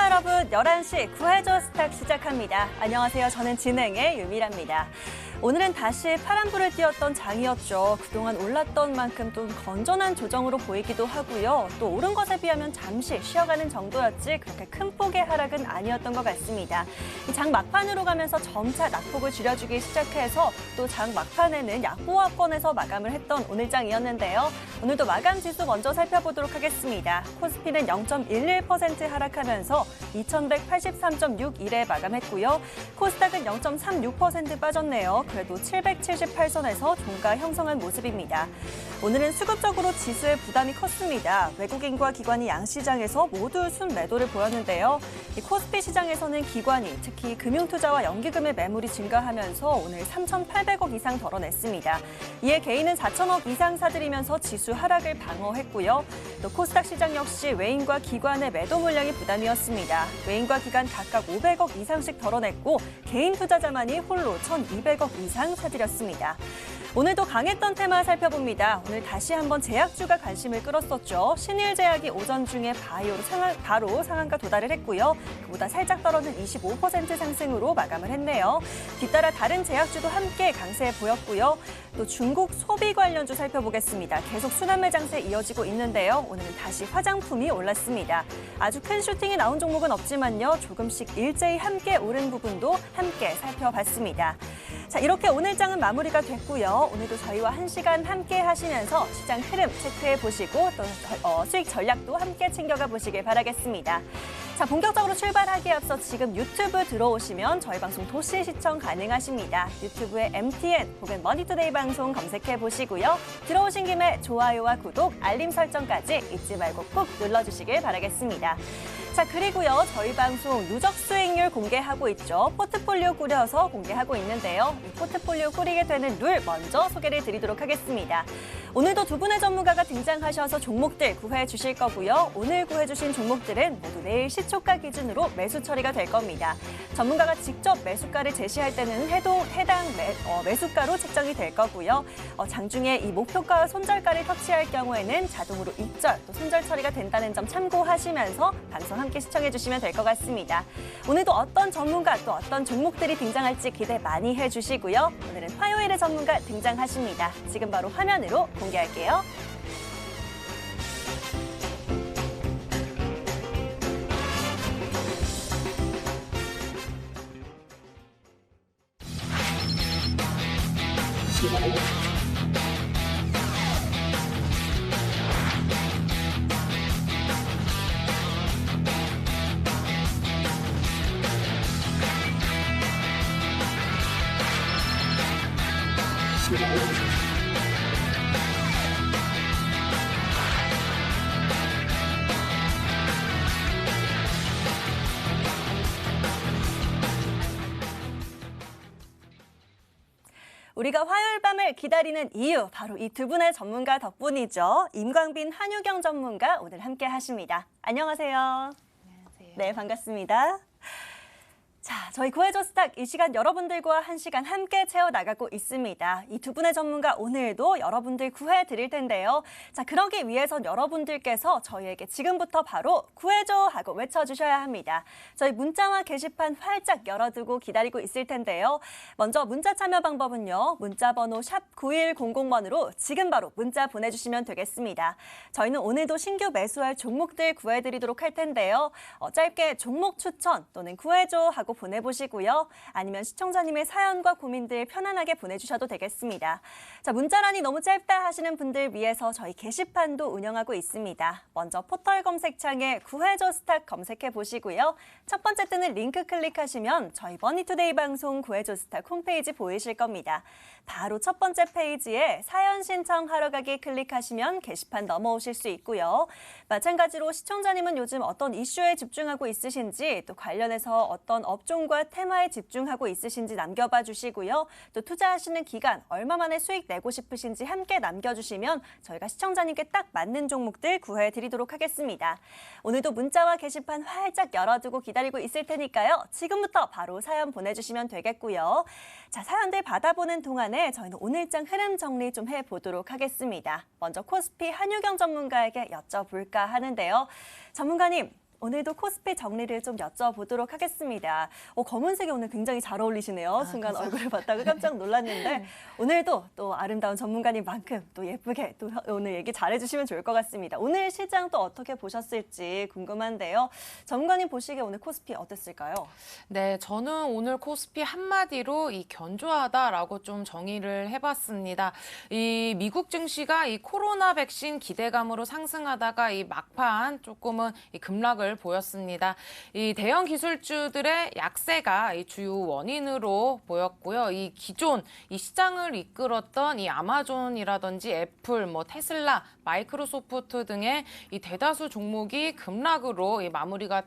여러분, 11시 구해줘 스탁 시작합니다. 안녕하세요. 저는 진행의 유미라입니다. 오늘은 다시 파란불을 띄웠던 장이었죠. 그동안 올랐던 만큼 좀 건전한 조정으로 보이기도 하고요. 또 오른 것에 비하면 잠시 쉬어가는 정도였지 그렇게 큰 폭의 하락은 아니었던 것 같습니다. 이 장 막판으로 가면서 점차 낙폭을 줄여주기 시작해서 또 장 막판에는 약보합권에서 마감을 했던 오늘장이었는데요. 오늘도 마감 지수 먼저 살펴보도록 하겠습니다. 코스피는 0.11% 하락하면서 2183.61에 마감했고요. 코스닥은 0.36% 빠졌네요. 그래도 778선에서 종가 형성한 모습입니다. 오늘은 수급적으로 지수에 부담이 컸습니다. 외국인과 기관이 양시장에서 모두 순매도를 보였는데요. 이 코스피 시장에서는 기관이 특히 금융투자와 연기금의 매물이 증가하면서 오늘 3,800억 이상 덜어냈습니다. 이에 개인은 4천억 이상 사들이면서 지수 하락을 방어했고요. 또 코스닥 시장 역시 외인과 기관의 매도 물량이 부담이었습니다. 외인과 기관 각각 500억 이상씩 덜어냈고 개인 투자자만이 홀로 1,200억 이상 사들였습니다. 오늘도 강했던 테마 살펴봅니다. 오늘 다시 한번 제약주가 관심을 끌었었죠. 신일제약이 오전 중에 바로 상한가 도달을 했고요. 그보다 살짝 떨어진 25% 상승으로 마감을 했네요. 뒤따라 다른 제약주도 함께 강세 보였고요. 또 중국 소비 관련주 살펴보겠습니다. 계속 순환매 장세 이어지고 있는데요. 오늘은 다시 화장품이 올랐습니다. 아주 큰 슈팅이 나온 종목은 없지만요. 조금씩 일제히 함께 오른 부분도 함께 살펴봤습니다. 자, 이렇게 오늘 장은 마무리가 됐고요. 오늘도 저희와 1시간 함께 하시면서 시장 흐름 체크해 보시고 또 수익 전략도 함께 챙겨가 보시길 바라겠습니다. 자, 본격적으로 출발하기에 앞서 지금 유튜브 들어오시면 저희 방송 도시 시청 가능하십니다. 유튜브에 MTN 혹은 머니투데이 방송 검색해 보시고요. 들어오신 김에 좋아요와 구독, 알림 설정까지 잊지 말고 꼭 눌러주시길 바라겠습니다. 자, 그리고요. 저희 방송 누적 수익률 공개하고 있죠. 포트폴리오 꾸려서 공개하고 있는데요. 이 포트폴리오 꾸리게 되는 룰 먼저 소개를 드리도록 하겠습니다. 오늘도 두 분의 전문가가 등장하셔서 종목들 구해해 주실 거고요. 오늘 구해 주신 종목들은 모두 내일 시초가 기준으로 매수 처리가 될 겁니다. 전문가가 직접 매수가를 제시할 때는 해당 매수가로 책정이 될 거고요. 장중에 이 목표가와 손절가를 터치할 경우에는 자동으로 입절, 또 손절 처리가 된다는 점 참고하시면서 방송 함께 시청해 주시면 될 것 같습니다. 오늘도 어떤 전문가 또 어떤 종목들이 등장할지 기대 많이 해주시고요. 오늘은 화요일의 전문가 등장하십니다. 지금 바로 화면으로 공개할게요. 우리가 화요일 밤을 기다리는 이유, 바로 이 두 분의 전문가 덕분이죠. 임광빈 한유경 전문가 오늘 함께 하십니다. 안녕하세요. 안녕하세요. 네, 반갑습니다. 자, 저희 구해줘 스탁 이 시간 여러분들과 1시간 함께 채워나가고 있습니다. 이 두 분의 전문가 오늘도 여러분들 구해드릴 텐데요. 자, 그러기 위해선 여러분들께서 저희에게 지금부터 바로 구해줘 하고 외쳐주셔야 합니다. 저희 문자와 게시판 활짝 열어두고 기다리고 있을 텐데요. 먼저 문자 참여 방법은요. 문자 번호 샵 9100번으로 지금 바로 문자 보내주시면 되겠습니다. 저희는 오늘도 신규 매수할 종목들 구해드리도록 할 텐데요. 짧게 종목 추천 또는 구해줘 하고 보내보시고요. 아니면 시청자님의 사연과 고민들 편안하게 보내주셔도 되겠습니다. 자, 문자란이 너무 짧다 하시는 분들 위해서 저희 게시판도 운영하고 있습니다. 먼저 포털 검색창에 구해줘 스탁 검색해 보시고요. 첫 번째 뜨는 링크 클릭하시면 저희 머니투데이 방송 구해줘 스탁 홈페이지 보이실 겁니다. 바로 첫 번째 페이지에 사연 신청하러 가기 클릭하시면 게시판 넘어오실 수 있고요. 마찬가지로 시청자님은 요즘 어떤 이슈에 집중하고 있으신지 또 관련해서 어떤 업종과 테마에 집중하고 있으신지 남겨봐 주시고요. 또 투자하시는 기간 얼마 만에 수익 내고 싶으신지 함께 남겨주시면 저희가 시청자님께 딱 맞는 종목들 구해드리도록 하겠습니다. 오늘도 문자와 게시판 활짝 열어두고 기다리고 있을 테니까요. 지금부터 바로 사연 보내주시면 되겠고요. 자, 사연들 받아보는 동안에 저희는 오늘장 흐름 정리 좀 해보도록 하겠습니다. 먼저 코스피 한유경 전문가에게 여쭤볼까 하는데요. 전문가님, 오늘도 코스피 정리를 좀 여쭤보도록 하겠습니다. 검은색이 오늘 굉장히 잘 어울리시네요. 순간 얼굴을 봤다가 깜짝 놀랐는데 오늘도 또 아름다운 전문가님만큼 또 예쁘게 또 오늘 얘기 잘해주시면 좋을 것 같습니다. 오늘 시장 또 어떻게 보셨을지 궁금한데요. 전문가님 보시기에 오늘 코스피 어땠을까요? 네, 저는 오늘 코스피 한마디로 이 견조하다라고 좀 정의를 해봤습니다. 이 미국 증시가 이 코로나 백신 기대감으로 상승하다가 이 막판 조금은 이 급락을 보였습니다. 이 대형 기술주들의 약세가 이 주요 원인으로 보였고요. 이 기존 이 시장을 이끌었던 이 아마존이라든지 애플, 테슬라, 마이크로소프트 등의 이 대다수 종목이 급락으로 이 마무리가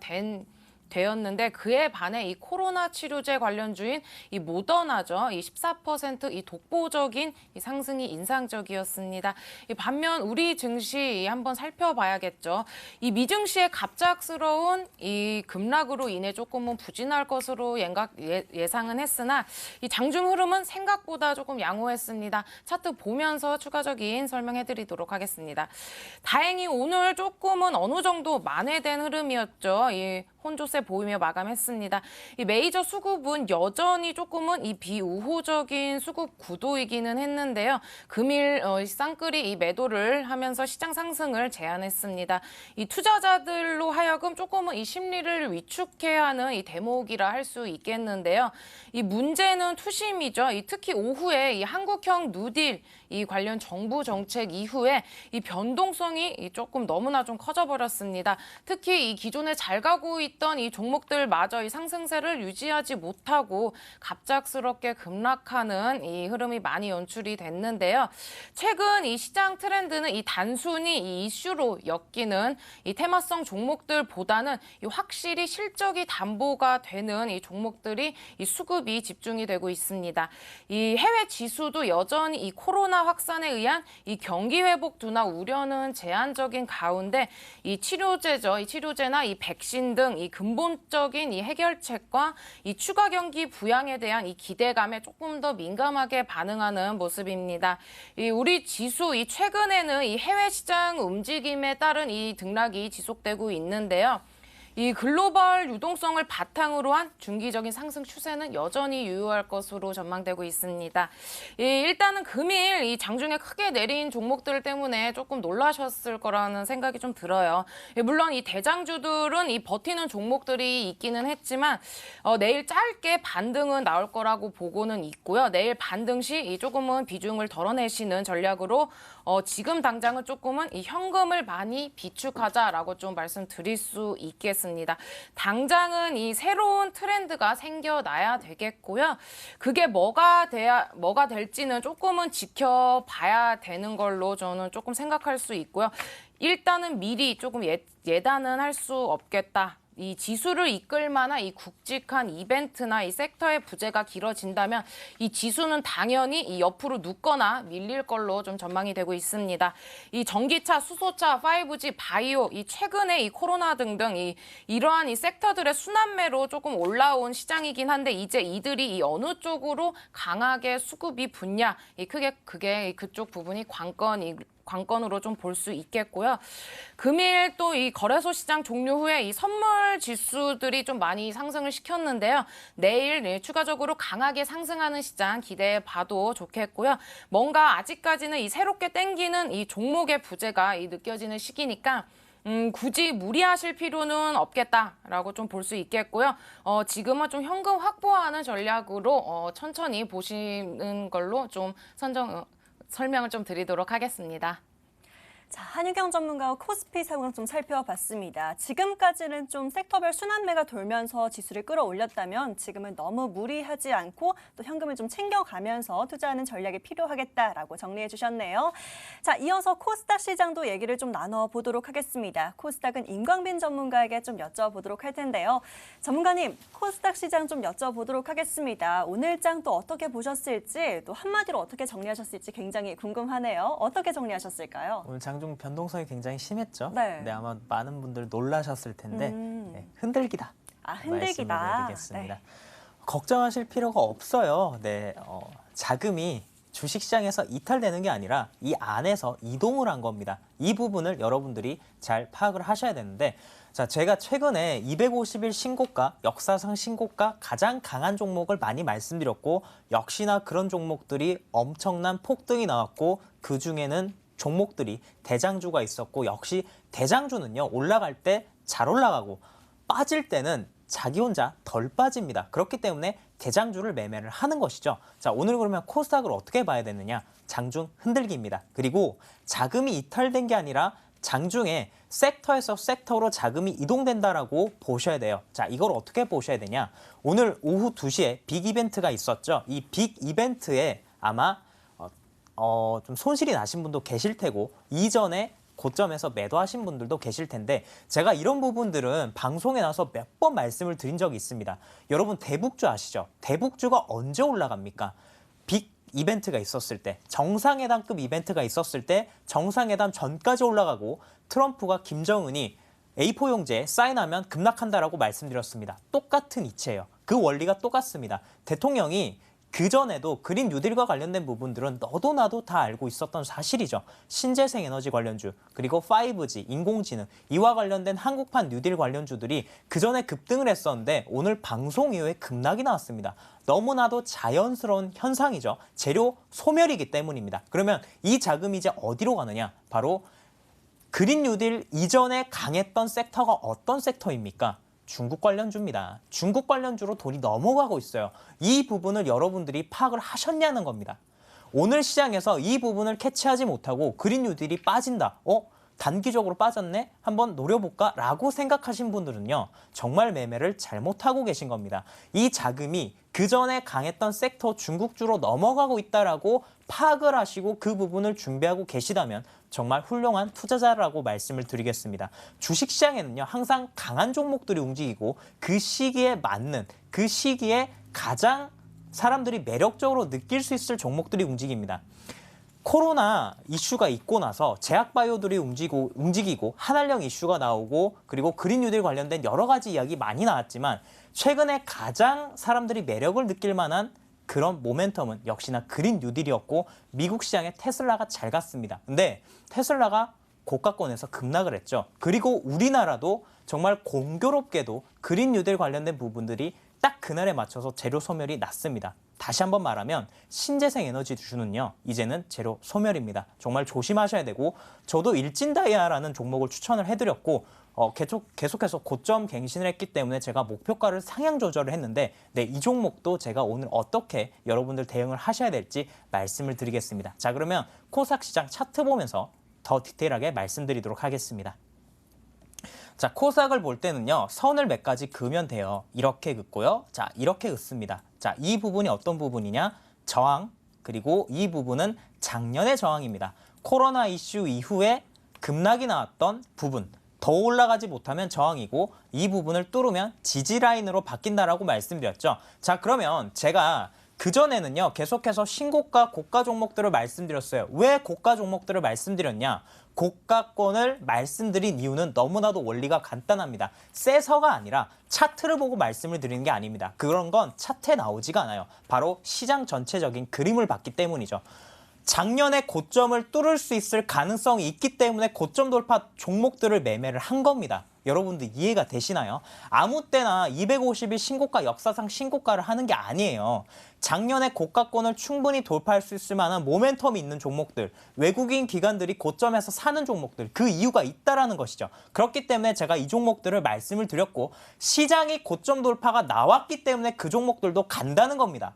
되었는데 그에 반해 이 코로나 치료제 관련주인 이 모더나죠. 이 14% 독보적인 이 상승이 인상적이었습니다. 이 반면 우리 증시 한번 살펴봐야겠죠. 이 미증시의 갑작스러운 이 급락으로 인해 조금은 부진할 것으로 예상은 했으나 이 장중 흐름은 생각보다 조금 양호했습니다. 차트 보면서 추가적인 설명해드리도록 하겠습니다. 다행히 오늘 조금은 어느 정도 만회된 흐름이었죠. 이 혼조세 보이며 마감했습니다. 이 메이저 수급은 여전히 조금은 이 비우호적인 수급 구도이기는 했는데요. 금일 쌍끌이 이 매도를 하면서 시장 상승을 제한했습니다. 이 투자자들로 하여금 조금은 이 심리를 위축해야 하는 이 대목이라 할 수 있겠는데요. 이 문제는 투심이죠. 이 특히 오후에 이 한국형 누딜 이 관련 정부 정책 이후에 이 변동성이 조금 너무나 좀 커져버렸습니다. 특히 이 기존에 잘 가고 있던 이 종목들마저 이 상승세를 유지하지 못하고 갑작스럽게 급락하는 이 흐름이 많이 연출이 됐는데요. 최근 이 시장 트렌드는 이 단순히 이 이슈로 엮이는 이 테마성 종목들보다는 이 확실히 실적이 담보가 되는 이 종목들이 이 수급이 집중이 되고 있습니다. 이 해외 지수도 여전히 이 코로나 확산에 의한 이 경기 회복 둔화 우려는 제한적인 가운데 이 치료제죠. 이 치료제나 이 백신 등 이 근본적인 이 해결책과 이 추가 경기 부양에 대한 이 기대감에 조금 더 민감하게 반응하는 모습입니다. 이 우리 지수 이 최근에는 이 해외 시장 움직임에 따른 이 등락이 지속되고 있는데요. 이 글로벌 유동성을 바탕으로 한 중기적인 상승 추세는 여전히 유효할 것으로 전망되고 있습니다. 일단은 금일 이 장중에 크게 내린 종목들 때문에 조금 놀라셨을 거라는 생각이 좀 들어요. 물론 이 대장주들은 이 버티는 종목들이 있기는 했지만 내일 짧게 반등은 나올 거라고 보고는 있고요. 내일 반등 시 이 조금은 비중을 덜어내시는 전략으로 지금 당장은 조금은 이 현금을 많이 비축하자라고 좀 말씀드릴 수 있겠습니다. 당장은 이 새로운 트렌드가 생겨나야 되겠고요. 그게 뭐가 될지는 조금은 지켜봐야 되는 걸로 저는 조금 생각할 수 있고요. 일단은 미리 조금 예단은 할 수 없겠다. 이 지수를 이끌 만한 이 굵직한 이벤트나 이 섹터의 부재가 길어진다면 이 지수는 당연히 이 옆으로 눕거나 밀릴 걸로 좀 전망이 되고 있습니다. 이 전기차, 수소차, 5G, 바이오, 이 최근에 이 코로나 등등 이러한 이 섹터들의 순환매로 조금 올라온 시장이긴 한데 이제 이들이 이 어느 쪽으로 강하게 수급이 붙냐, 그게 그쪽 부분이 관건으로 좀 볼 수 있겠고요. 금일 또 이 거래소 시장 종료 후에 이 선물 지수들이 좀 많이 상승을 시켰는데요. 내일 추가적으로 강하게 상승하는 시장 기대해 봐도 좋겠고요. 뭔가 아직까지는 이 새롭게 땡기는 이 종목의 부재가 느껴지는 시기니까 굳이 무리하실 필요는 없겠다라고 좀 볼 수 있겠고요. 지금은 좀 현금 확보하는 전략으로 천천히 보시는 걸로 좀 설명을 좀 드리도록 하겠습니다. 자, 한유경 전문가와 코스피 상황 좀 살펴봤습니다. 지금까지는 좀 섹터별 순환매가 돌면서 지수를 끌어올렸다면 지금은 너무 무리하지 않고 또 현금을 좀 챙겨가면서 투자하는 전략이 필요하겠다라고 정리해 주셨네요. 자, 이어서 코스닥 시장도 얘기를 좀 나눠보도록 하겠습니다. 코스닥은 임광빈 전문가에게 좀 여쭤보도록 할 텐데요. 전문가님, 코스닥 시장 좀 여쭤보도록 하겠습니다. 오늘 장 또 어떻게 보셨을지 또 한마디로 어떻게 정리하셨을지 굉장히 궁금하네요. 어떻게 정리하셨을까요? 오늘 장중 변동성이 굉장히 심했죠. 네. 네, 아마 많은 분들 놀라셨을 텐데 네, 흔들기다. 흔들기다. 말씀을 드리겠습니다. 네. 걱정하실 필요가 없어요. 네, 자금이 주식시장에서 이탈되는 게 아니라 이 안에서 이동을 한 겁니다. 이 부분을 여러분들이 잘 파악을 하셔야 되는데 자, 제가 최근에 250일 신고가, 역사상 신고가 가장 강한 종목을 많이 말씀드렸고 역시나 그런 종목들이 엄청난 폭등이 나왔고 그중에는 종목들이 대장주가 있었고 역시 대장주는요 올라갈 때 잘 올라가고 빠질 때는 자기 혼자 덜 빠집니다. 그렇기 때문에 대장주를 매매를 하는 것이죠. 자, 오늘 그러면 코스닥을 어떻게 봐야 되느냐? 장중 흔들기입니다. 그리고 자금이 이탈된 게 아니라 장중에 섹터에서 섹터로 자금이 이동된다라고 보셔야 돼요. 자, 이걸 어떻게 보셔야 되냐? 오늘 오후 2시에 빅 이벤트가 있었죠. 이 빅 이벤트에 아마 좀 손실이 나신 분도 계실 테고 이전에 고점에서 매도하신 분들도 계실 텐데 제가 이런 부분들은 방송에 나와서 몇 번 말씀을 드린 적이 있습니다. 여러분 대북주 아시죠? 대북주가 언제 올라갑니까? 빅 이벤트가 있었을 때, 정상회담급 이벤트가 있었을 때 정상회담 전까지 올라가고 트럼프가 김정은이 A4 용지에 사인하면 급락한다라고 말씀드렸습니다. 똑같은 이치예요. 그 원리가 똑같습니다. 대통령이 그전에도 그린 뉴딜과 관련된 부분들은 너도 나도 다 알고 있었던 사실이죠. 신재생 에너지 관련주, 그리고 5G, 인공지능, 이와 관련된 한국판 뉴딜 관련주들이 그전에 급등을 했었는데 오늘 방송 이후에 급락이 나왔습니다. 너무나도 자연스러운 현상이죠. 재료 소멸이기 때문입니다. 그러면 이 자금이 이제 어디로 가느냐? 바로 그린 뉴딜 이전에 강했던 섹터가 어떤 섹터입니까? 중국 관련주입니다. 중국 관련주로 돈이 넘어가고 있어요. 이 부분을 여러분들이 파악을 하셨냐는 겁니다. 오늘 시장에서 이 부분을 캐치하지 못하고 그린 뉴딜이 빠진다. 단기적으로 빠졌네? 한번 노려볼까? 라고 생각하신 분들은요. 정말 매매를 잘못하고 계신 겁니다. 이 자금이 그전에 강했던 섹터 중국주로 넘어가고 있다라고 파악을 하시고 그 부분을 준비하고 계시다면 정말 훌륭한 투자자라고 말씀을 드리겠습니다. 주식시장에는요. 항상 강한 종목들이 움직이고 그 시기에 맞는 그 시기에 가장 사람들이 매력적으로 느낄 수 있을 종목들이 움직입니다. 코로나 이슈가 있고 나서 제약바이오들이 움직이고 한알령 이슈가 나오고 그리고 그린 뉴딜 관련된 여러 가지 이야기 많이 나왔지만 최근에 가장 사람들이 매력을 느낄 만한 그런 모멘텀은 역시나 그린 뉴딜이었고 미국 시장에 테슬라가 잘 갔습니다. 근데 테슬라가 고가권에서 급락을 했죠. 그리고 우리나라도 정말 공교롭게도 그린 뉴딜 관련된 부분들이 딱 그날에 맞춰서 재료 소멸이 났습니다. 다시 한번 말하면 신재생 에너지주는요. 이제는 재료 소멸입니다. 정말 조심하셔야 되고 저도 일진다이아라는 종목을 추천을 해드렸고 계속해서 고점 갱신을 했기 때문에 제가 목표가를 상향 조절을 했는데 이 종목도 제가 오늘 어떻게 여러분들 대응을 하셔야 될지 말씀을 드리겠습니다. 자, 그러면 코스닥 시장 차트 보면서 더 디테일하게 말씀드리도록 하겠습니다. 자, 코스닥을 볼 때는요. 선을 몇 가지 그으면 돼요. 이렇게 긋고요. 자, 이렇게 긋습니다. 자, 이 부분이 어떤 부분이냐? 저항, 그리고 이 부분은 작년의 저항입니다. 코로나 이슈 이후에 급락이 나왔던 부분, 더 올라가지 못하면 저항이고 이 부분을 뚫으면 지지 라인으로 바뀐다라고 말씀드렸죠. 자, 그러면 제가 그전에는요. 계속해서 신고가, 고가 종목들을 말씀드렸어요. 왜 고가 종목들을 말씀드렸냐? 고가권을 말씀드린 이유는 너무나도 원리가 간단합니다. 세서가 아니라 차트를 보고 말씀을 드리는 게 아닙니다. 그런 건 차트에 나오지가 않아요. 바로 시장 전체적인 그림을 봤기 때문이죠. 작년에 고점을 뚫을 수 있을 가능성이 있기 때문에 고점 돌파 종목들을 매매를 한 겁니다. 여러분들 이해가 되시나요? 아무 때나 250일 신고가, 역사상 신고가를 하는 게 아니에요. 작년에 고가권을 충분히 돌파할 수 있을 만한 모멘텀이 있는 종목들, 외국인 기관들이 고점에서 사는 종목들, 그 이유가 있다라는 것이죠. 그렇기 때문에 제가 이 종목들을 말씀을 드렸고 시장이 고점 돌파가 나왔기 때문에 그 종목들도 간다는 겁니다.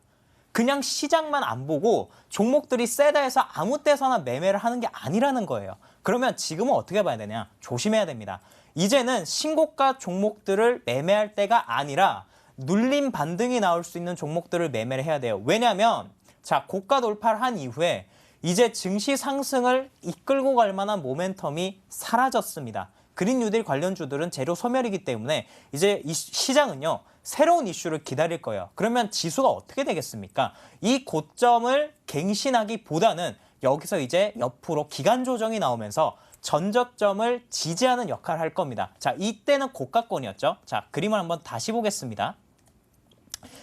그냥 시장만 안 보고 종목들이 세다 해서 아무 때서나 매매를 하는 게 아니라는 거예요. 그러면 지금은 어떻게 봐야 되냐? 조심해야 됩니다. 이제는 신고가 종목들을 매매할 때가 아니라 눌림 반등이 나올 수 있는 종목들을 매매를 해야 돼요. 왜냐하면 자, 고가 돌파를 한 이후에 이제 증시 상승을 이끌고 갈 만한 모멘텀이 사라졌습니다. 그린 뉴딜 관련주들은 재료 소멸이기 때문에 이제 이 시장은요. 새로운 이슈를 기다릴 거예요. 그러면 지수가 어떻게 되겠습니까? 이 고점을 갱신하기보다는 여기서 이제 옆으로 기간 조정이 나오면서 전저점을 지지하는 역할을 할 겁니다. 자, 이때는 고가권이었죠. 자, 그림을 한번 다시 보겠습니다.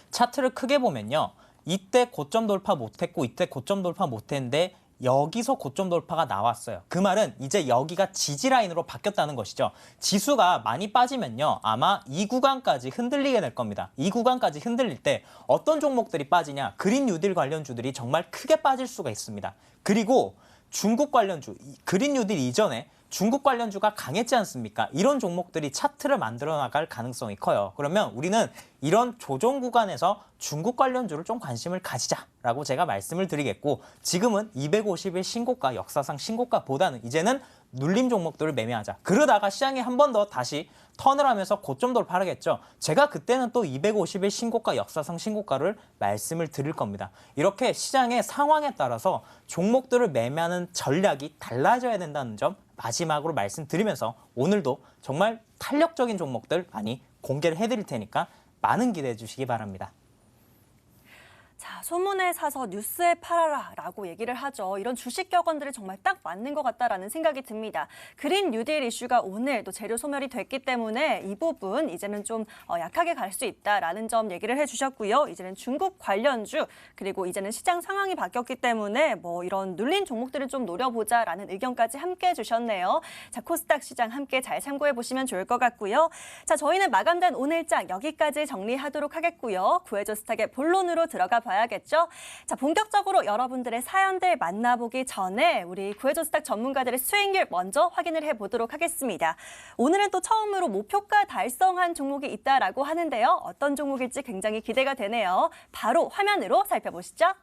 차트를 크게 보면요. 이때 고점 돌파 못했고 이때 고점 돌파 못했는데 여기서 고점 돌파가 나왔어요. 그 말은 이제 여기가 지지 라인으로 바뀌었다는 것이죠. 지수가 많이 빠지면요, 아마 이 구간까지 흔들리게 될 겁니다. 이 구간까지 흔들릴 때 어떤 종목들이 빠지냐? 그린 뉴딜 관련주들이 정말 크게 빠질 수가 있습니다. 그리고 중국 관련주, 그린 뉴딜 이전에 중국 관련주가 강했지 않습니까? 이런 종목들이 차트를 만들어 나갈 가능성이 커요. 그러면 우리는 이런 조정 구간에서 중국 관련주를 좀 관심을 가지자라고 제가 말씀을 드리겠고, 지금은 250일 신고가, 역사상 신고가보다는 이제는 눌림 종목들을 매매하자. 그러다가 시장이 한 번 더 다시 턴을 하면서 고점 돌파하겠죠. 제가 그때는 또 250일 신고가, 역사상 신고가를 말씀을 드릴 겁니다. 이렇게 시장의 상황에 따라서 종목들을 매매하는 전략이 달라져야 된다는 점 마지막으로 말씀드리면서, 오늘도 정말 탄력적인 종목들 많이 공개를 해드릴 테니까 많은 기대해 주시기 바랍니다. 자, 소문에 사서 뉴스에 팔아라라고 얘기를 하죠. 이런 주식 격언들이 정말 딱 맞는 것 같다라는 생각이 듭니다. 그린 뉴딜 이슈가 오늘 또 재료 소멸이 됐기 때문에 이 부분 이제는 좀 약하게 갈 수 있다라는 점 얘기를 해주셨고요. 이제는 중국 관련주, 그리고 이제는 시장 상황이 바뀌었기 때문에 뭐 이런 눌린 종목들을 좀 노려보자라는 의견까지 함께 해주셨네요. 자, 코스닥 시장 함께 잘 참고해 보시면 좋을 것 같고요. 자, 저희는 마감된 오늘장 여기까지 정리하도록 하겠고요. 구해줘 스탁의 본론으로 들어가 봐야겠죠. 자, 본격적으로 여러분들의 사연들 만나보기 전에 우리 구해줘 스탁 전문가들의 수익률 먼저 확인을 해보도록 하겠습니다. 오늘은 또 처음으로 목표가 달성한 종목이 있다라고 하는데요. 어떤 종목일지 굉장히 기대가 되네요. 바로 화면으로 살펴보시죠.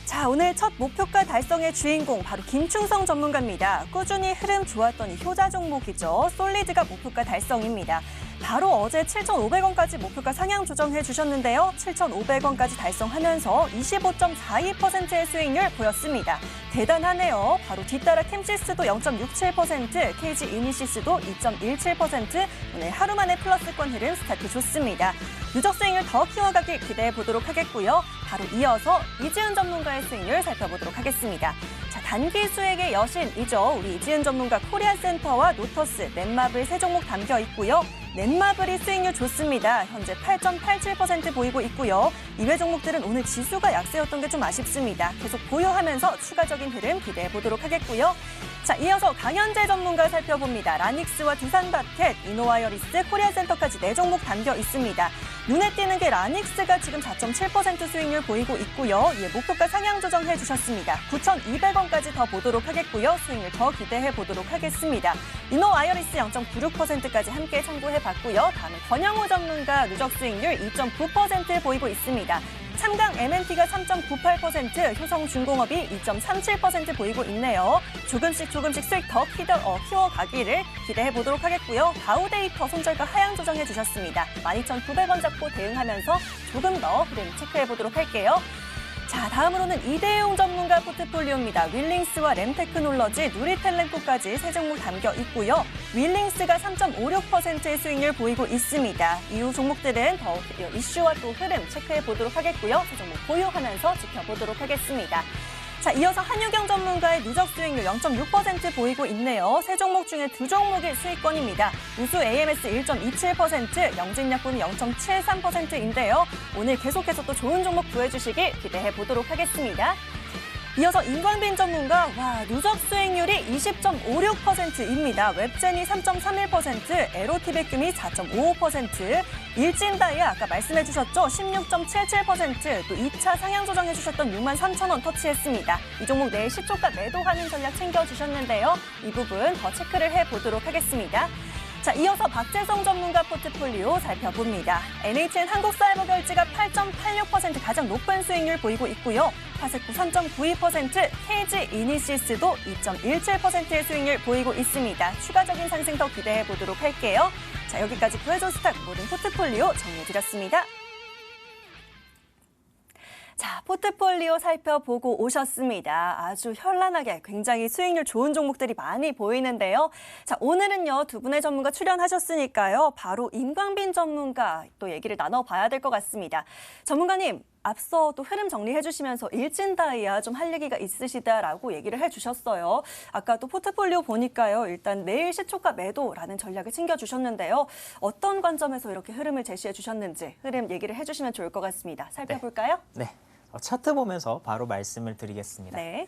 자, 오늘 첫 목표가 달성의 주인공 바로 김충성 전문가입니다. 꾸준히 흐름 좋았던 이 효자 종목이죠. 솔리드가 목표가 달성입니다. 바로 어제 7,500원까지 목표가 상향 조정해 주셨는데요. 7,500원까지 달성하면서 25.42%의 수익률 보였습니다. 대단하네요. 바로 뒤따라 캠시스도 0.67%, KG 이니시스도 2.17%, 오늘 하루 만에 플러스권 흐름 스타트 좋습니다. 누적 수익률 더 키워가길 기대해 보도록 하겠고요. 바로 이어서 이지은 전문가의 수익률 살펴보도록 하겠습니다. 자, 단기 수익의 여신이죠. 우리 이지은 전문가 코리안센터와 노터스, 넷마블 세 종목 담겨 있고요. 넷마블이 수익률 좋습니다. 현재 8.87% 보이고 있고요. 이외 종목들은 오늘 지수가 약세였던 게 좀 아쉽습니다. 계속 보유하면서 추가적인 흐름 기대해 보도록 하겠고요. 자, 이어서 강현재 전문가 살펴봅니다. 라닉스와 두산바켓, 이노와이어리스, 코리안센터까지 네 종목 담겨 있습니다. 눈에 띄는 게 라닉스가 지금 4.7% 수익률 보이고 있고요. 이에 목표가 상향 조정해 주셨습니다. 9,200원까지 더 보도록 하겠고요. 수익률 더 기대해 보도록 하겠습니다. 이노와이어리스 0.96%까지 함께 참고해 봤고요. 다음은 권영호 전문가 누적 수익률 2.9% 보이고 있습니다. 삼강 MNT가 3.98%, 효성중공업이 2.37% 보이고 있네요. 조금씩 수익 더 키워가기를 기대해 보도록 하겠고요. 바우데이터 손절가 하향 조정해 주셨습니다. 12,900원 잡고 대응하면서 조금 더 흐름 체크해 보도록 할게요. 자, 다음으로는 이대용 전문가 포트폴리오입니다. 윌링스와 램테크놀러지, 누리텔렌코까지 세 종목 담겨 있고요. 윌링스가 3.56%의 수익률 보이고 있습니다. 이후 종목들은 더욱 이슈와 또 흐름 체크해 보도록 하겠고요. 세 종목 보유하면서 지켜보도록 하겠습니다. 자, 이어서 한유경 전문가의 누적 수익률 0.6% 보이고 있네요. 세 종목 중에 두 종목이 수익권입니다. 우수 AMS 1.27%, 영진약품 0.73%인데요. 오늘 계속해서 또 좋은 종목 구해주시길 기대해 보도록 하겠습니다. 이어서 임광빈 전문가, 누적 수익률이 20.56%입니다. 웹젠이 3.31%, 에로티백금이 4.55%, 일진다이아 아까 말씀해 주셨죠? 16.77%, 또 2차 상향 조정해 주셨던 63,000원 터치했습니다. 이 종목 내일 시초가 매도하는 전략 챙겨주셨는데요. 이 부분 더 체크를 해보도록 하겠습니다. 자, 이어서 박재성 전문가 포트폴리오 살펴봅니다. NHN 한국사이버결제가 8.86% 가장 높은 수익률 보이고 있고요. 파세코 3.92%, KG 이니시스도 2.17%의 수익률 보이고 있습니다. 추가적인 상승 더 기대해 보도록 할게요. 자, 여기까지 구해줘 스탁 모든 포트폴리오 정리해드렸습니다. 자, 포트폴리오 살펴보고 오셨습니다. 아주 현란하게 굉장히 수익률 좋은 종목들이 많이 보이는데요. 자, 오늘은요, 두 분의 전문가 출연하셨으니까요. 바로 임광빈 전문가 또 얘기를 나눠봐야 될 것 같습니다. 전문가님, 앞서 또 흐름 정리해 주시면서 일진다이아 좀 할 얘기가 있으시다라고 얘기를 해주셨어요. 아까 또 포트폴리오 보니까요. 일단 내일 시초가 매도라는 전략을 챙겨주셨는데요. 어떤 관점에서 이렇게 흐름을 제시해 주셨는지 흐름 얘기를 해주시면 좋을 것 같습니다. 살펴볼까요? 네. 차트 보면서 바로 말씀을 드리겠습니다. 네.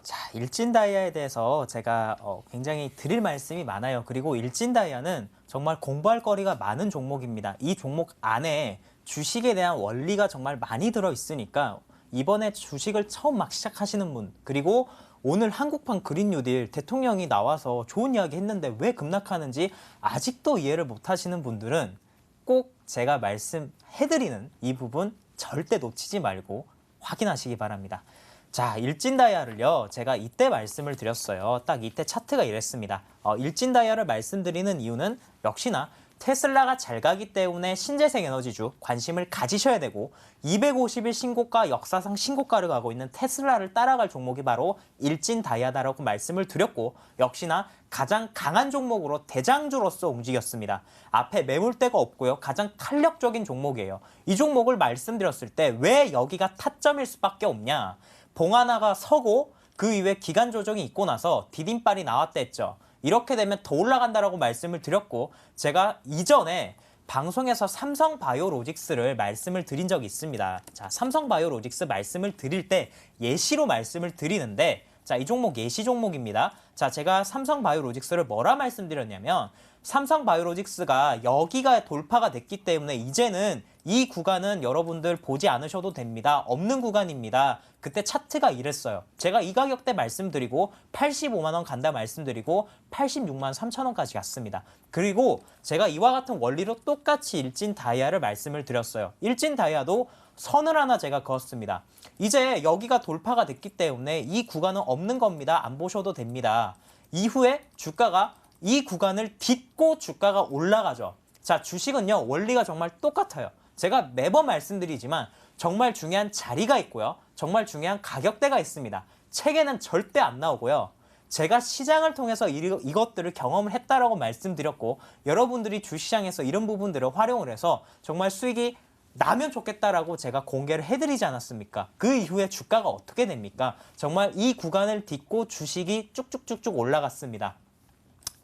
자, 일진 다이아에 대해서 제가 굉장히 드릴 말씀이 많아요. 그리고 일진 다이아는 정말 공부할 거리가 많은 종목입니다. 이 종목 안에 주식에 대한 원리가 정말 많이 들어 있으니까 이번에 주식을 처음 막 시작하시는 분, 그리고 오늘 한국판 그린 뉴딜 대통령이 나와서 좋은 이야기 했는데 왜 급락하는지 아직도 이해를 못 하시는 분들은 꼭 제가 말씀해드리는 이 부분 절대 놓치지 말고 확인하시기 바랍니다. 자, 일진 다이아를요, 제가 이때 말씀을 드렸어요. 딱 이때 차트가 이랬습니다. 일진 다이아를 말씀드리는 이유는 역시나 테슬라가 잘 가기 때문에 신재생 에너지주 관심을 가지셔야 되고 250일 신고가 역사상 신고가를 가고 있는 테슬라를 따라갈 종목이 바로 일진 다이아다라고 말씀을 드렸고 역시나 가장 강한 종목으로 대장주로서 움직였습니다. 앞에 매물대가 없고요. 가장 탄력적인 종목이에요. 이 종목을 말씀드렸을 때 왜 여기가 타점일 수밖에 없냐. 봉 하나가 서고 그 이후에 기간 조정이 있고 나서 디딤발이 나왔다 했죠. 이렇게 되면 더 올라간다라고 말씀을 드렸고 제가 이전에 방송에서 삼성바이오로직스를 말씀을 드린 적이 있습니다. 자, 삼성바이오로직스 말씀을 드릴 때 예시로 말씀을 드리는데 자, 이 종목 예시 종목입니다. 자, 제가 삼성바이오로직스를 뭐라 말씀드렸냐면 삼성바이오로직스가 여기가 돌파가 됐기 때문에 이제는 이 구간은 여러분들 보지 않으셔도 됩니다. 없는 구간입니다. 그때 차트가 이랬어요. 제가 이 가격대 말씀드리고 85만 원 간다 말씀드리고 86만 3천 원까지 갔습니다. 그리고 제가 이와 같은 원리로 똑같이 일진 다이아를 말씀을 드렸어요. 일진 다이아도 선을 하나 제가 그었습니다. 이제 여기가 돌파가 됐기 때문에 이 구간은 없는 겁니다. 안 보셔도 됩니다. 이후에 주가가 이 구간을 딛고 주가가 올라가죠. 자, 주식은요, 원리가 정말 똑같아요. 제가 매번 말씀드리지만 정말 중요한 자리가 있고요. 정말 중요한 가격대가 있습니다. 책에는 절대 안 나오고요. 제가 시장을 통해서 이것들을 경험을 했다라고 말씀드렸고 여러분들이 주시장에서 이런 부분들을 활용을 해서 정말 수익이 나면 좋겠다라고 제가 공개를 해드리지 않았습니까? 그 이후에 주가가 어떻게 됩니까? 정말 이 구간을 딛고 주식이 쭉쭉쭉쭉 올라갔습니다.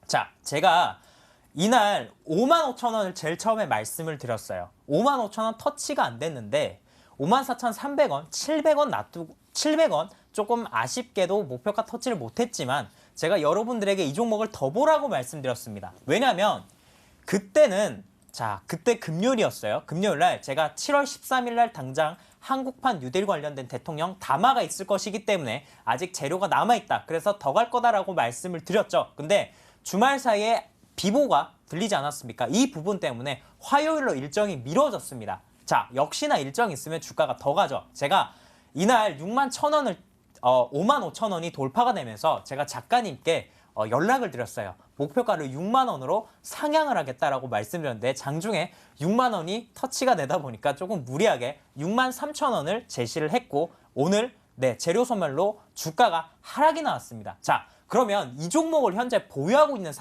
자, 제가 이날 55,000원을 제일 처음에 말씀을 드렸어요. 55,000원 터치가 안 됐는데 54,300원, 700원 놔두고 700원 조금 아쉽게도 목표가 터치를 못했지만 제가 여러분들에게 이 종목을 더 보라고 말씀드렸습니다. 왜냐하면 그때는 그때 금요일이었어요. 금요일날 제가 7월 13일날 당장 한국판 뉴딜 관련된 대통령 담화가 있을 것이기 때문에 아직 재료가 남아있다. 그래서 더 갈 거다라고 말씀을 드렸죠. 근데 주말 사이에 비보가 들리지 않았습니까? 이 부분 때문에 화요일로 일정이 미뤄졌습니다. 자, 역시나 일정이 있으면 주가가 더 가죠. 제가 이날 61,000원을 55,000원이 돌파가 되면서 제가 작가님께 연락을 드렸어요. 목표가를 6만 원으로 상향을 하겠다라고 말씀드렸는데 장중에 6만 원이 터치가 되다 보니까 조금 무리하게 63,000원을 제시를 했고 오늘 재료 소멸로 주가가 하락이 나왔습니다. 자, 그러면 이 종목을 현재 보유하고 있는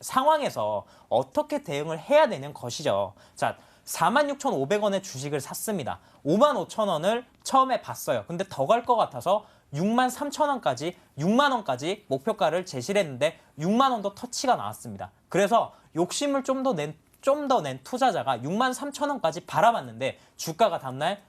상황에서 어떻게 대응을 해야 되는 것이죠. 자, 46,500원의 주식을 샀습니다. 55,000원을 처음에 봤어요. 근데 더 갈 것 같아서 63,000원까지 6만 원까지 목표가를 제시를 했는데 6만 원도 터치가 나왔습니다. 그래서 욕심을 좀 더 낸 투자자가 63,000원까지 바라봤는데 주가가 다음날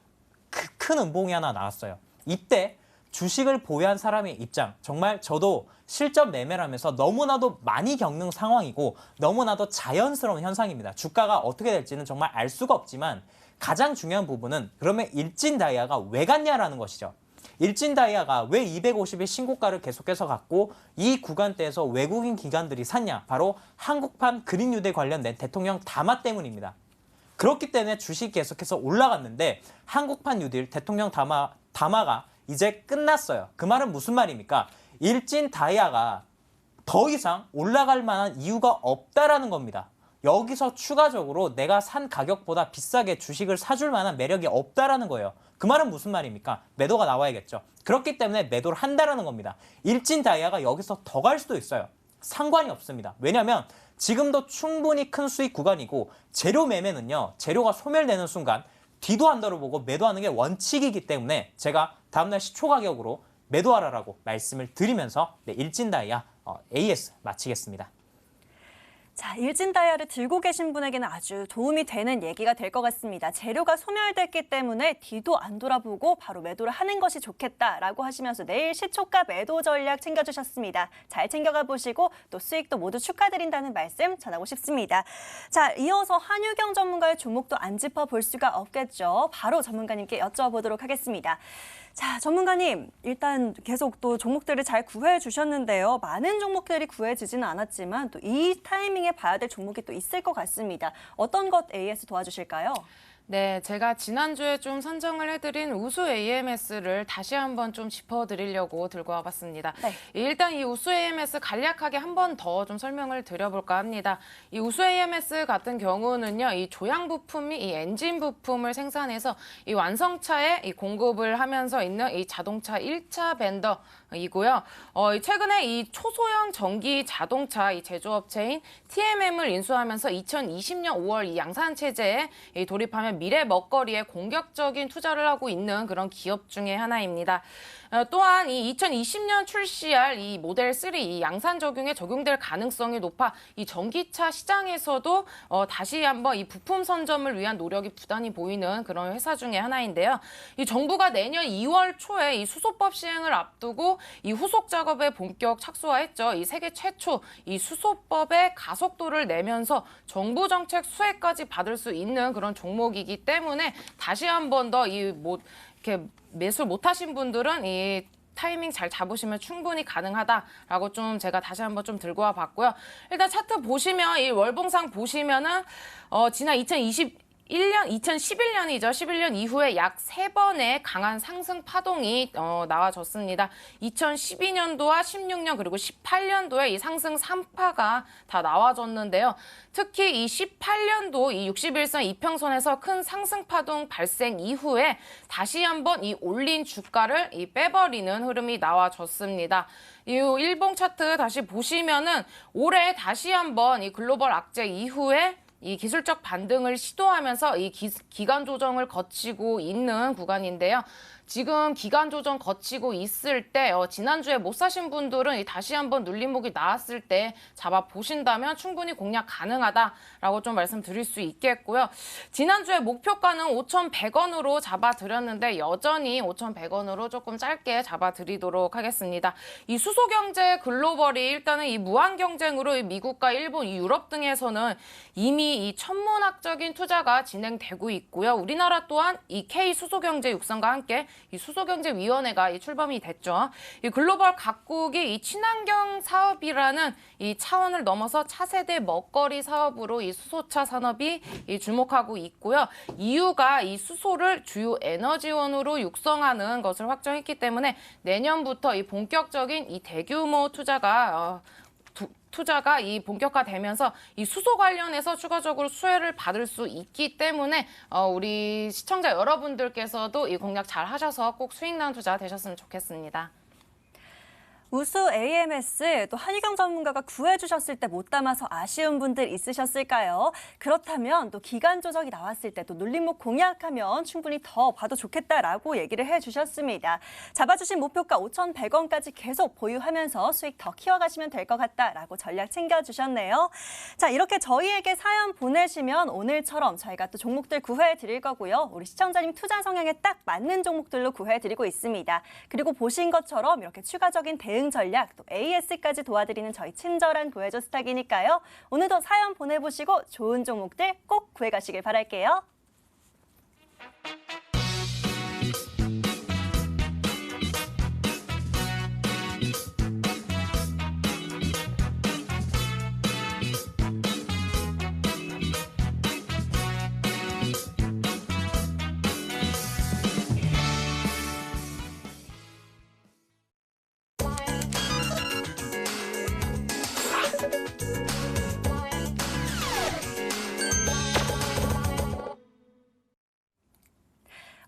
큰 음봉이 하나 나왔어요. 이때 주식을 보유한 사람의 입장, 정말 저도 실전 매매를 하면서 너무나도 많이 겪는 상황이고 너무나도 자연스러운 현상입니다. 주가가 어떻게 될지는 정말 알 수가 없지만 가장 중요한 부분은 그러면 일진 다이아가 왜 갔냐라는 것이죠. 일진 다이아가 왜 250일 신고가를 계속해서 갔고 이 구간대에서 외국인 기관들이 샀냐? 바로 한국판 그린 뉴딜 관련된 대통령 담화 때문입니다. 그렇기 때문에 주식이 계속해서 올라갔는데 한국판 뉴딜 대통령 담화가 이제 끝났어요. 그 말은 무슨 말입니까? 일진 다이아가 더 이상 올라갈 만한 이유가 없다라는 겁니다. 여기서 추가적으로 내가 산 가격보다 비싸게 주식을 사줄 만한 매력이 없다라는 거예요. 그 말은 무슨 말입니까? 매도가 나와야겠죠. 그렇기 때문에 매도를 한다라는 겁니다. 일진 다이아가 여기서 더 갈 수도 있어요. 상관이 없습니다. 왜냐하면 지금도 충분히 큰 수익 구간이고 재료 매매는요. 재료가 소멸되는 순간 뒤도 안 돌아보고 매도하는 게 원칙이기 때문에 제가 다음날 시초 가격으로 매도하라고 말씀을 드리면서 일진 다이아 AS 마치겠습니다. 자, 일진 다이아를 들고 계신 분에게는 아주 도움이 되는 얘기가 될 것 같습니다. 재료가 소멸됐기 때문에 뒤도 안 돌아보고 바로 매도를 하는 것이 좋겠다라고 하시면서 내일 시초가 매도 전략 챙겨주셨습니다. 잘 챙겨가 보시고 또 수익도 모두 축하드린다는 말씀 전하고 싶습니다. 자, 이어서 한유경 전문가의 종목도 안 짚어볼 수가 없겠죠. 바로 전문가님께 여쭤보도록 하겠습니다. 자, 전문가님, 일단 계속 또 종목들을 잘 구해 주셨는데요. 많은 종목들이 구해지지는 않았지만 또 이 타이밍에 봐야 될 종목이 또 있을 것 같습니다. 어떤 것 AS 도와주실까요? 네, 제가 지난주에 좀 선정을 해드린 우수 AMS를 다시 한번 좀 짚어드리려고 들고 와봤습니다. 네. 일단 이 우수 AMS 간략하게 한 번 더 좀 설명을 드려볼까 합니다. 이 우수 AMS 같은 경우는요, 이 조향 부품이 이 엔진 부품을 생산해서 이 완성차에 이 공급을 하면서 있는 이 자동차 1차 벤더이고요. 최근에 이 초소형 전기 자동차 이 제조업체인 TMM을 인수하면서 2020년 5월 이 양산 체제에 돌입하면 미래 먹거리에 공격적인 투자를 하고 있는 그런 기업 중에 하나입니다. 또한 이 2020년 출시할 이 모델 3 이 양산 적용에 적용될 가능성이 높아 이 전기차 시장에서도 다시 한번 이 부품 선점을 위한 노력이 부단히 보이는 그런 회사 중에 하나인데요. 이 정부가 내년 2월 초에 이 수소법 시행을 앞두고 이 후속 작업에 본격 착수하였죠. 이 세계 최초 이 수소법의 가속도를 내면서 정부 정책 수혜까지 받을 수 있는 그런 종목이기 때문에 다시 한번 더 이렇게 매수 못하신 분들은 이 타이밍 잘 잡으시면 충분히 가능하다라고 좀 제가 다시 한번 좀 들고 와봤고요. 일단 차트 보시면 이 월봉상 보시면은 지난 2011년이죠. 11년 이후에 약 3번의 강한 상승 파동이 나와졌습니다. 2012년도와 16년 그리고 18년도에 이 상승 3파가 다 나와졌는데요. 특히 이 18년도 이 61선 이평선에서 큰 상승 파동 발생 이후에 다시 한번 이 올린 주가를 이 빼버리는 흐름이 나와졌습니다. 이 일봉 차트 다시 보시면은 올해 다시 한번 이 글로벌 악재 이후에 이 기술적 반등을 시도하면서 이 기간 조정을 거치고 있는 구간인데요. 지금 기간 조정 거치고 있을 때 지난주에 못 사신 분들은 다시 한번 눌림목이 나왔을 때 잡아 보신다면 충분히 공략 가능하다라고 좀 말씀드릴 수 있겠고요. 지난주에 목표가는 5,100원으로 잡아드렸는데 여전히 5,100원으로 조금 짧게 잡아드리도록 하겠습니다. 이 수소경제 글로벌이 일단은 이 무한 경쟁으로 이 미국과 일본, 이 유럽 등에서는 이미 이 천문학적인 투자가 진행되고 있고요. 우리나라 또한 이 K 수소경제 육성과 함께 이 수소경제위원회가 출범이 됐죠. 이 글로벌 각국이 이 친환경 사업이라는 이 차원을 넘어서 차세대 먹거리 사업으로 이 수소차 산업이 주목하고 있고요. EU가 이 수소를 주요 에너지원으로 육성하는 것을 확정했기 때문에 내년부터 이 본격적인 이 대규모 투자가 이 본격화되면서 이 수소 관련해서 추가적으로 수혜를 받을 수 있기 때문에 우리 시청자 여러분들께서도 이 공략 잘 하셔서 꼭 수익 나는 투자 되셨으면 좋겠습니다. 우수 AMS 또 한유경 전문가가 구해주셨을 때 못 담아서 아쉬운 분들 있으셨을까요? 그렇다면 또 기간 조정이 나왔을 때 또 눌림목 공략하면 충분히 더 봐도 좋겠다라고 얘기를 해주셨습니다. 잡아주신 목표가 5,100원까지 계속 보유하면서 수익 더 키워가시면 될 것 같다라고 전략 챙겨주셨네요. 자, 이렇게 저희에게 사연 보내시면 오늘처럼 저희가 또 종목들 구해드릴 거고요. 우리 시청자님 투자 성향에 딱 맞는 종목들로 구해드리고 있습니다. 그리고 보신 것처럼 이렇게 추가적인 대응 전략, 또 AS까지 도와드리는 저희 친절한 구해줘 스탁이니까요. 오늘도 사연 보내보시고 좋은 종목들 꼭 구해가시길 바랄게요.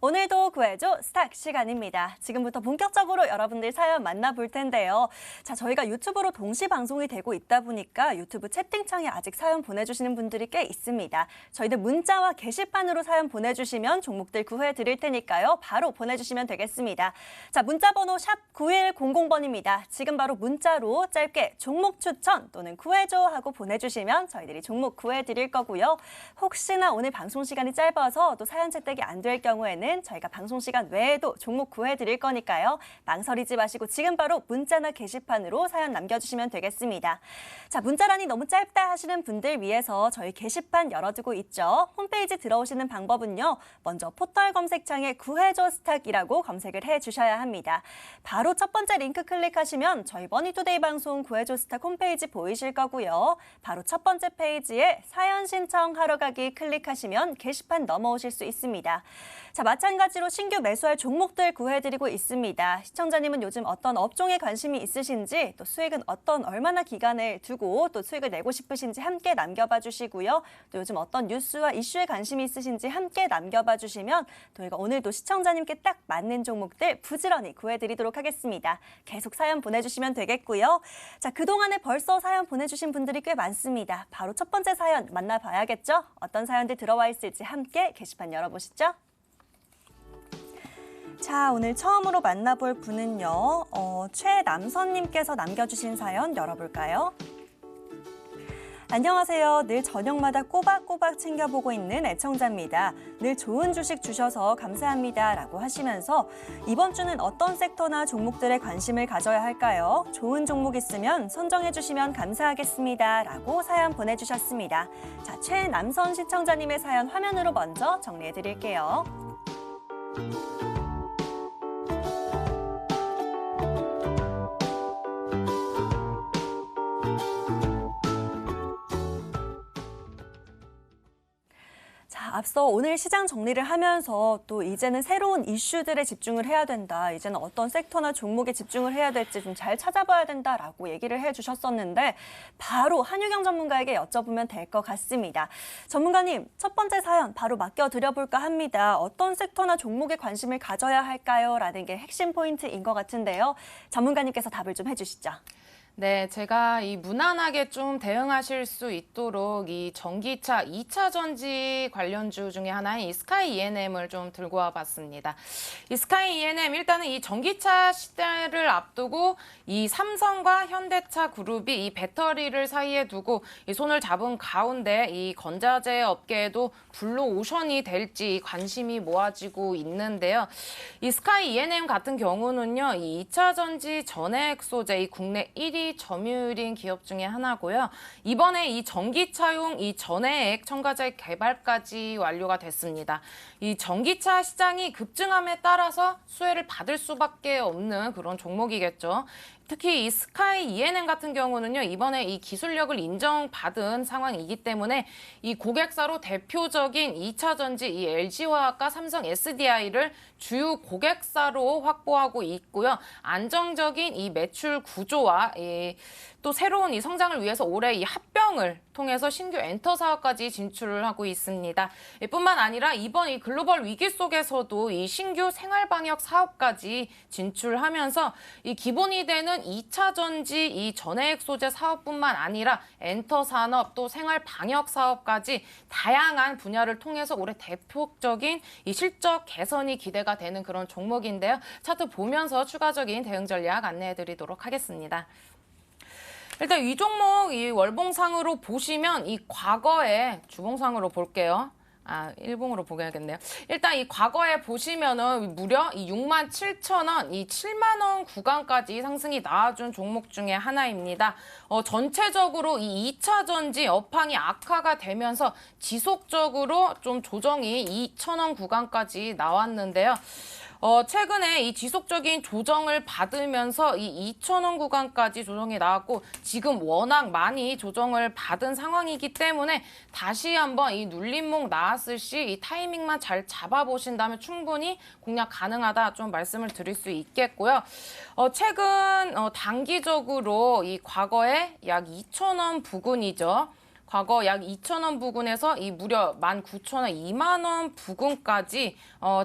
오늘도 구해줘 스탁 시간입니다. 지금부터 본격적으로 여러분들 사연 만나볼 텐데요. 자, 저희가 유튜브로 동시 방송이 되고 있다 보니까 유튜브 채팅창에 아직 사연 보내주시는 분들이 꽤 있습니다. 저희들 문자와 게시판으로 사연 보내주시면 종목들 구해드릴 테니까요. 바로 보내주시면 되겠습니다. 자, 문자번호 샵 9100번입니다. 지금 바로 문자로 짧게 종목 추천 또는 구해줘 하고 보내주시면 저희들이 종목 구해드릴 거고요. 혹시나 오늘 방송 시간이 짧아서 또 사연 채택이 안 될 경우에는 저희가 방송 시간 외에도 종목 구해드릴 거니까요. 망설이지 마시고 지금 바로 문자나 게시판으로 사연 남겨주시면 되겠습니다. 자, 문자란이 너무 짧다 하시는 분들 위해서 저희 게시판 열어두고 있죠. 홈페이지 들어오시는 방법은요. 먼저 포털 검색창에 구해줘 스탁이라고 검색을 해주셔야 합니다. 바로 첫 번째 링크 클릭하시면 저희 머니투데이 방송 구해줘 스탁 홈페이지 보이실 거고요. 바로 첫 번째 페이지에 사연 신청하러 가기 클릭하시면 게시판 넘어오실 수 있습니다. 자, 마찬가지로 신규 매수할 종목들 구해드리고 있습니다. 시청자님은 요즘 어떤 업종에 관심이 있으신지 또 수익은 얼마나 기간을 두고 또 수익을 내고 싶으신지 함께 남겨봐 주시고요. 또 요즘 어떤 뉴스와 이슈에 관심이 있으신지 함께 남겨봐 주시면 저희가 오늘도 시청자님께 딱 맞는 종목들 부지런히 구해드리도록 하겠습니다. 계속 사연 보내주시면 되겠고요. 자, 그동안에 벌써 사연 보내주신 분들이 꽤 많습니다. 바로 첫 번째 사연 만나봐야겠죠? 어떤 사연들 들어와 있을지 함께 게시판 열어보시죠. 자, 오늘 처음으로 만나볼 분은요. 최남선님께서 남겨주신 사연 열어볼까요? 안녕하세요. 늘 저녁마다 꼬박꼬박 챙겨보고 있는 애청자입니다. 늘 좋은 주식 주셔서 감사합니다. 라고 하시면서 이번 주는 어떤 섹터나 종목들에 관심을 가져야 할까요? 좋은 종목 있으면 선정해 주시면 감사하겠습니다. 라고 사연 보내주셨습니다. 자, 최남선 시청자님의 사연 화면으로 먼저 정리해 드릴게요. 앞서 오늘 시장 정리를 하면서 또 이제는 새로운 이슈들에 집중을 해야 된다. 이제는 어떤 섹터나 종목에 집중을 해야 될지 좀 잘 찾아봐야 된다라고 얘기를 해주셨었는데 바로 한유경 전문가에게 여쭤보면 될 것 같습니다. 전문가님, 첫 번째 사연 바로 맡겨드려볼까 합니다. 어떤 섹터나 종목에 관심을 가져야 할까요? 라는 게 핵심 포인트인 것 같은데요. 전문가님께서 답을 좀 해주시죠. 네, 제가 이 무난하게 좀 대응하실 수 있도록 이 전기차 2차 전지 관련주 중에 하나인 이 스카이 E&M을 좀 들고 와봤습니다. 이 스카이 E&M 일단은 이 전기차 시대를 앞두고 이 삼성과 현대차 그룹이 이 배터리를 사이에 두고 이 손을 잡은 가운데 이 건자재 업계에도 블루오션이 될지 관심이 모아지고 있는데요. 이 스카이 E&M 같은 경우는요, 이 2차 전지 전해액 소재 이 국내 1위 점유율인 기업 중에 하나고요. 이번에 이 전기차용 이 전해액 첨가제 개발까지 완료가 됐습니다. 이 전기차 시장이 급증함에 따라서 수혜를 받을 수밖에 없는 그런 종목이겠죠. 특히 이 스카이 E&M 같은 경우는요, 이번에 이 기술력을 인정받은 상황이기 때문에 이 고객사로 대표적인 2차 전지 이 LG화학과 삼성 SDI를 주요 고객사로 확보하고 있고요. 안정적인 이 매출 구조와 또 새로운 이 성장을 위해서 올해 이 합병을 통해서 신규 엔터 사업까지 진출을 하고 있습니다. 뿐만 아니라 이번 이 글로벌 위기 속에서도 이 신규 생활 방역 사업까지 진출하면서 이 기본이 되는 2차 전지 이 전해액 소재 사업뿐만 아니라 엔터 산업 또 생활 방역 사업까지 다양한 분야를 통해서 올해 대폭적인 이 실적 개선이 기대가 되는 그런 종목인데요. 차트 보면서 추가적인 대응 전략 안내해 드리도록 하겠습니다. 일단 이 종목 이 월봉상으로 보시면 이 과거에 주봉상으로 볼게요. 일봉으로 보셔야겠네요. 일단 이 과거에 보시면은 무려 이 67,000원, 이 7만 원 구간까지 상승이 나와준 종목 중에 하나입니다. 전체적으로 이 2차 전지 업황이 악화가 되면서 지속적으로 좀 조정이 2,000원 구간까지 나왔는데요. 최근에 이 지속적인 조정을 받으면서 이 2,000원 구간까지 조정이 나왔고 지금 워낙 많이 조정을 받은 상황이기 때문에 다시 한번 이 눌림목 나왔을 시 이 타이밍만 잘 잡아보신다면 충분히 공략 가능하다 좀 말씀을 드릴 수 있겠고요. 최근 단기적으로 이 과거에 약 2,000원 부근이죠. 과거 약 2,000원 부근에서 이 무려 19,000원, 2만 원 부근까지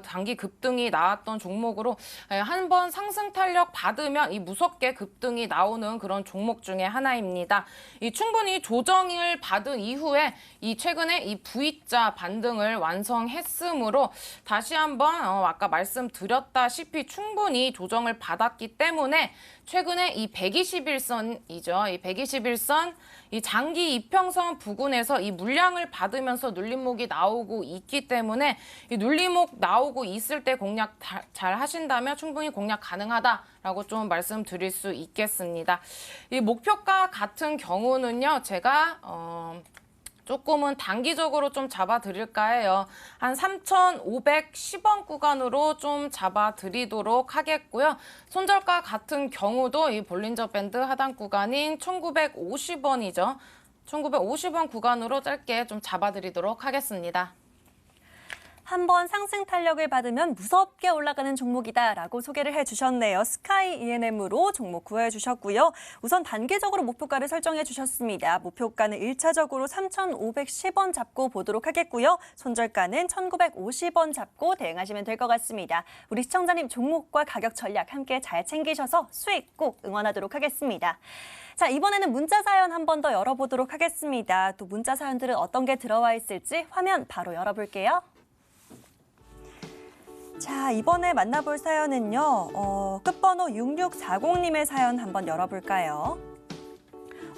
단기 급등이 나왔던 종목으로 한 번 상승 탄력 받으면 이 무섭게 급등이 나오는 그런 종목 중에 하나입니다. 이 충분히 조정을 받은 이후에 이 최근에 이 V자 반등을 완성했으므로 다시 한번 아까 말씀드렸다시피 충분히 조정을 받았기 때문에 최근에 이 121선이죠. 이 121선 이 장기 이평선 부근에서 이 물량을 받으면서 눌림목이 나오고 있기 때문에 이 눌림목 나오고 있을 때 공략 잘 하신다면 충분히 공략 가능하다라고 좀 말씀드릴 수 있겠습니다. 이 목표가 같은 경우는요, 제가 조금은 단기적으로 좀 잡아드릴까 해요. 한 3,510원 구간으로 좀 잡아드리도록 하겠고요. 손절가 같은 경우도 이 볼린저 밴드 하단 구간인 1,950원이죠. 1,950원 구간으로 짧게 좀 잡아드리도록 하겠습니다. 한번 상승 탄력을 받으면 무섭게 올라가는 종목이다라고 소개를 해주셨네요. 스카이 E&M으로 종목 구해주셨고요. 우선 단기적으로 목표가를 설정해 주셨습니다. 목표가는 1차적으로 3,510원 잡고 보도록 하겠고요. 손절가는 1,950원 잡고 대응하시면 될 것 같습니다. 우리 시청자님 종목과 가격 전략 함께 잘 챙기셔서 수익 꼭 응원하도록 하겠습니다. 자, 이번에는 문자 사연 한 번 더 열어보도록 하겠습니다. 또 문자 사연들은 어떤 게 들어와 있을지 화면 바로 열어볼게요. 자, 이번에 만나볼 사연은요. 끝번호 6640님의 사연 한번 열어볼까요?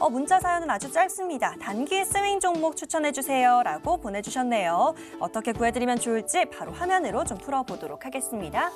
문자 사연은 아주 짧습니다. 단기 스윙 종목 추천해주세요 라고 보내주셨네요. 어떻게 구해드리면 좋을지 바로 화면으로 좀 풀어보도록 하겠습니다.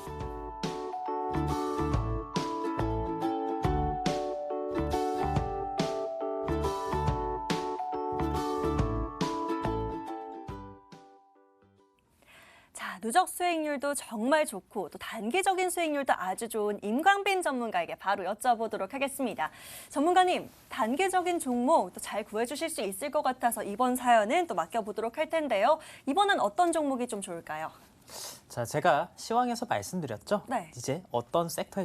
자, 누적 수익률도 정말 좋고 또 단기적인 수익률도 아주 좋은 임광빈 전문가에게 바로 여쭤보도록 하겠습니다. 전문가님, 단기적인 종목 또 잘 구해주실 수 있을 것 같아서 이번 사연은 또 맡겨보도록 할 텐데요. 이번엔 어떤 종목이 좀 좋을까요? 자, 제가 시황에서 말씀드렸죠. 네. 이제 어떤 섹터에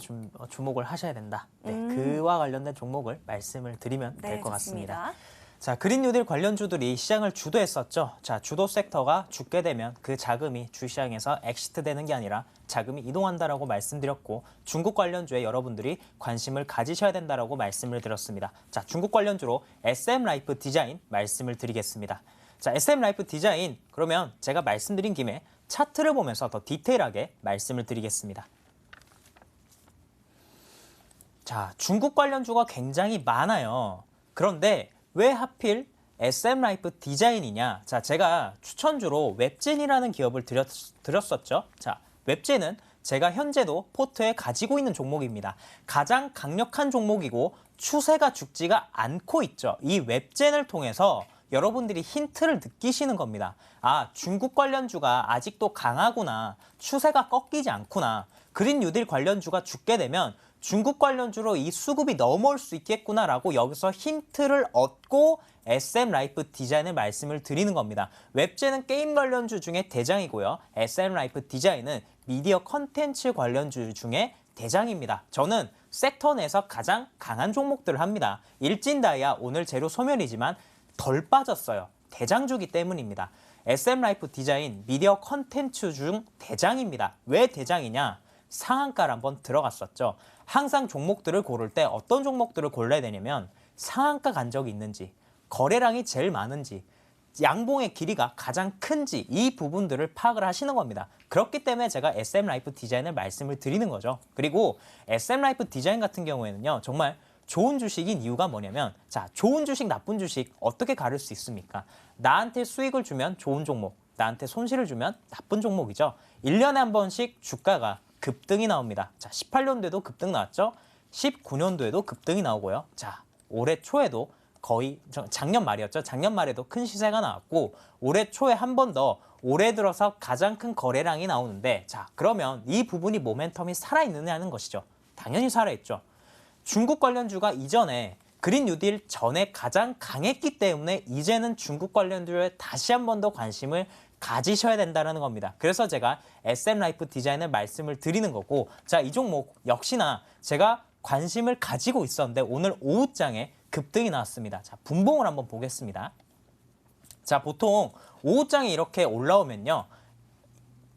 주목을 하셔야 된다. 네, 그와 관련된 종목을 말씀을 드리면 될 것 같습니다. 자, 그린 뉴딜 관련주들이 시장을 주도했었죠. 자, 주도 섹터가 죽게 되면 그 자금이 주시장에서 엑시트 되는 게 아니라 자금이 이동한다라고 말씀드렸고, 중국 관련주에 여러분들이 관심을 가지셔야 된다라고 말씀을 드렸습니다. 자, 중국 관련주로 SM라이프 디자인 말씀을 드리겠습니다. 자, SM라이프 디자인, 그러면 제가 말씀드린 김에 차트를 보면서 더 디테일하게 말씀을 드리겠습니다. 자, 중국 관련주가 굉장히 많아요. 그런데 왜 하필 SM라이프 디자인이냐? 자, 제가 추천주로 웹진이라는 기업을 드렸었죠. 자, 웹진은 제가 현재도 포트에 가지고 있는 종목입니다. 가장 강력한 종목이고 추세가 죽지가 않고 있죠. 이 웹진을 통해서 여러분들이 힌트를 느끼시는 겁니다. 아, 중국 관련주가 아직도 강하구나. 추세가 꺾이지 않구나. 그린 뉴딜 관련주가 죽게 되면 중국 관련주로 이 수급이 넘어올 수 있겠구나라고 여기서 힌트를 얻고 SM라이프 디자인을 말씀을 드리는 겁니다. 웹진은 게임 관련주 중에 대장이고요. SM라이프 디자인은 미디어 컨텐츠 관련주 중에 대장입니다. 저는 섹터 내에서 가장 강한 종목들을 합니다. 일진다이아 오늘 재료 소멸이지만 덜 빠졌어요. 대장주기 때문입니다. SM라이프 디자인 미디어 컨텐츠 중 대장입니다. 왜 대장이냐? 상한가를 한번 들어갔었죠. 항상 종목들을 고를 때 어떤 종목들을 골라야 되냐면 상한가 간 적이 있는지, 거래량이 제일 많은지, 양봉의 길이가 가장 큰지 이 부분들을 파악을 하시는 겁니다. 그렇기 때문에 제가 SM라이프 디자인을 말씀을 드리는 거죠. 그리고 SM라이프 디자인 같은 경우에는요. 정말 좋은 주식인 이유가 뭐냐면, 자, 좋은 주식, 나쁜 주식 어떻게 가릴 수 있습니까? 나한테 수익을 주면 좋은 종목, 나한테 손실을 주면 나쁜 종목이죠. 1년에 한 번씩 주가가 급등이 나옵니다. 자, 18년도에도 급등 나왔죠. 19년도에도 급등이 나오고요. 자, 올해 초에도 거의 작년 말이었죠. 작년 말에도 큰 시세가 나왔고 올해 초에 한 번 더 올해 들어서 가장 큰 거래량이 나오는데, 자, 그러면 이 부분이 모멘텀이 살아있느냐는 것이죠. 당연히 살아있죠. 중국 관련주가 이전에 그린 뉴딜 전에 가장 강했기 때문에 이제는 중국 관련주에 다시 한 번 더 관심을 가지셔야 된다는 겁니다. 그래서 제가 SM라이프 디자인을 말씀을 드리는 거고, 자, 이 종목 역시나 제가 관심을 가지고 있었는데 오늘 오후장에 급등이 나왔습니다. 자, 분봉을 한번 보겠습니다. 자, 보통 오후장이 이렇게 올라오면요.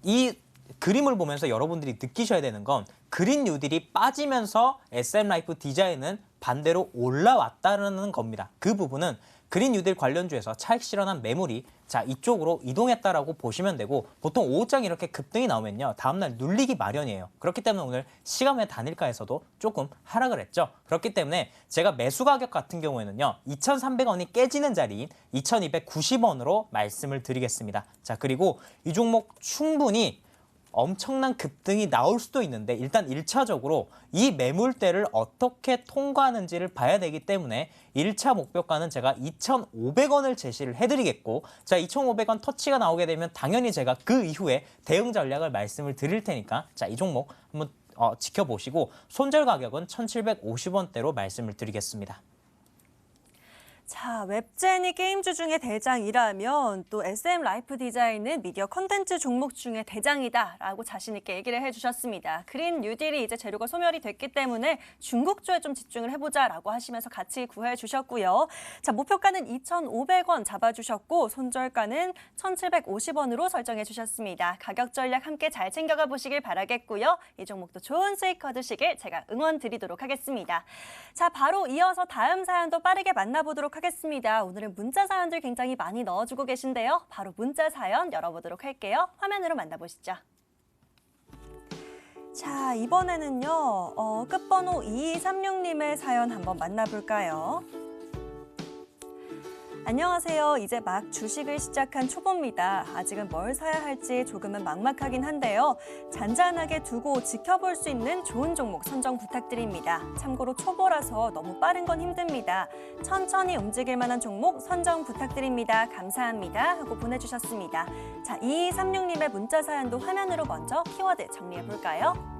이 그림을 보면서 여러분들이 느끼셔야 되는 건 그린 뉴딜이 빠지면서 SM라이프 디자인은 반대로 올라왔다는 겁니다. 그 부분은 그린 뉴딜 관련주에서 차익 실현한 매물이 자 이쪽으로 이동했다라고 보시면 되고, 보통 오후장이 이렇게 급등이 나오면요 다음날 눌리기 마련이에요. 그렇기 때문에 오늘 시간의 단일가에서도 조금 하락을 했죠. 그렇기 때문에 제가 매수 가격 같은 경우에는요 2,300원이 깨지는 자리인 2,290원으로 말씀을 드리겠습니다. 자, 그리고 이 종목 충분히 엄청난 급등이 나올 수도 있는데 일단 1차적으로 이 매물대를 어떻게 통과하는지를 봐야 되기 때문에 1차 목표가는 제가 2,500원을 제시를 해드리겠고, 자 2,500원 터치가 나오게 되면 당연히 제가 그 이후에 대응 전략을 말씀을 드릴 테니까 자 이 종목 한번 지켜보시고 손절 가격은 1,750원대로 말씀을 드리겠습니다. 자, 웹젠이 게임주 중에 대장이라면 또 SM 라이프 디자인은 미디어 컨텐츠 종목 중에 대장이다라고 자신 있게 얘기를 해주셨습니다. 그린 뉴딜이 이제 재료가 소멸이 됐기 때문에 중국주에 좀 집중을 해보자라고 하시면서 같이 구해주셨고요. 자, 목표가는 2,500원 잡아주셨고 손절가는 1,750원으로 설정해 주셨습니다. 가격 전략 함께 잘 챙겨가 보시길 바라겠고요. 이 종목도 좋은 수익 거두시길 제가 응원 드리도록 하겠습니다. 자, 바로 이어서 다음 사연도 빠르게 만나보도록 하겠습니다. 오늘은 문자 사연들 굉장히 많이 넣어주고 계신데요. 바로 문자 사연 열어보도록 할게요. 화면으로 만나보시죠. 자, 이번에는요. 끝번호 2236님의 사연 한번 만나볼까요? 안녕하세요. 이제 막 주식을 시작한 초보입니다. 아직은 뭘 사야 할지 조금은 막막하긴 한데요. 잔잔하게 두고 지켜볼 수 있는 좋은 종목 선정 부탁드립니다. 참고로 초보라서 너무 빠른 건 힘듭니다. 천천히 움직일 만한 종목 선정 부탁드립니다. 감사합니다. 하고 보내주셨습니다. 자, 2236님의 문자 사연도 화면으로 먼저 키워드 정리해볼까요?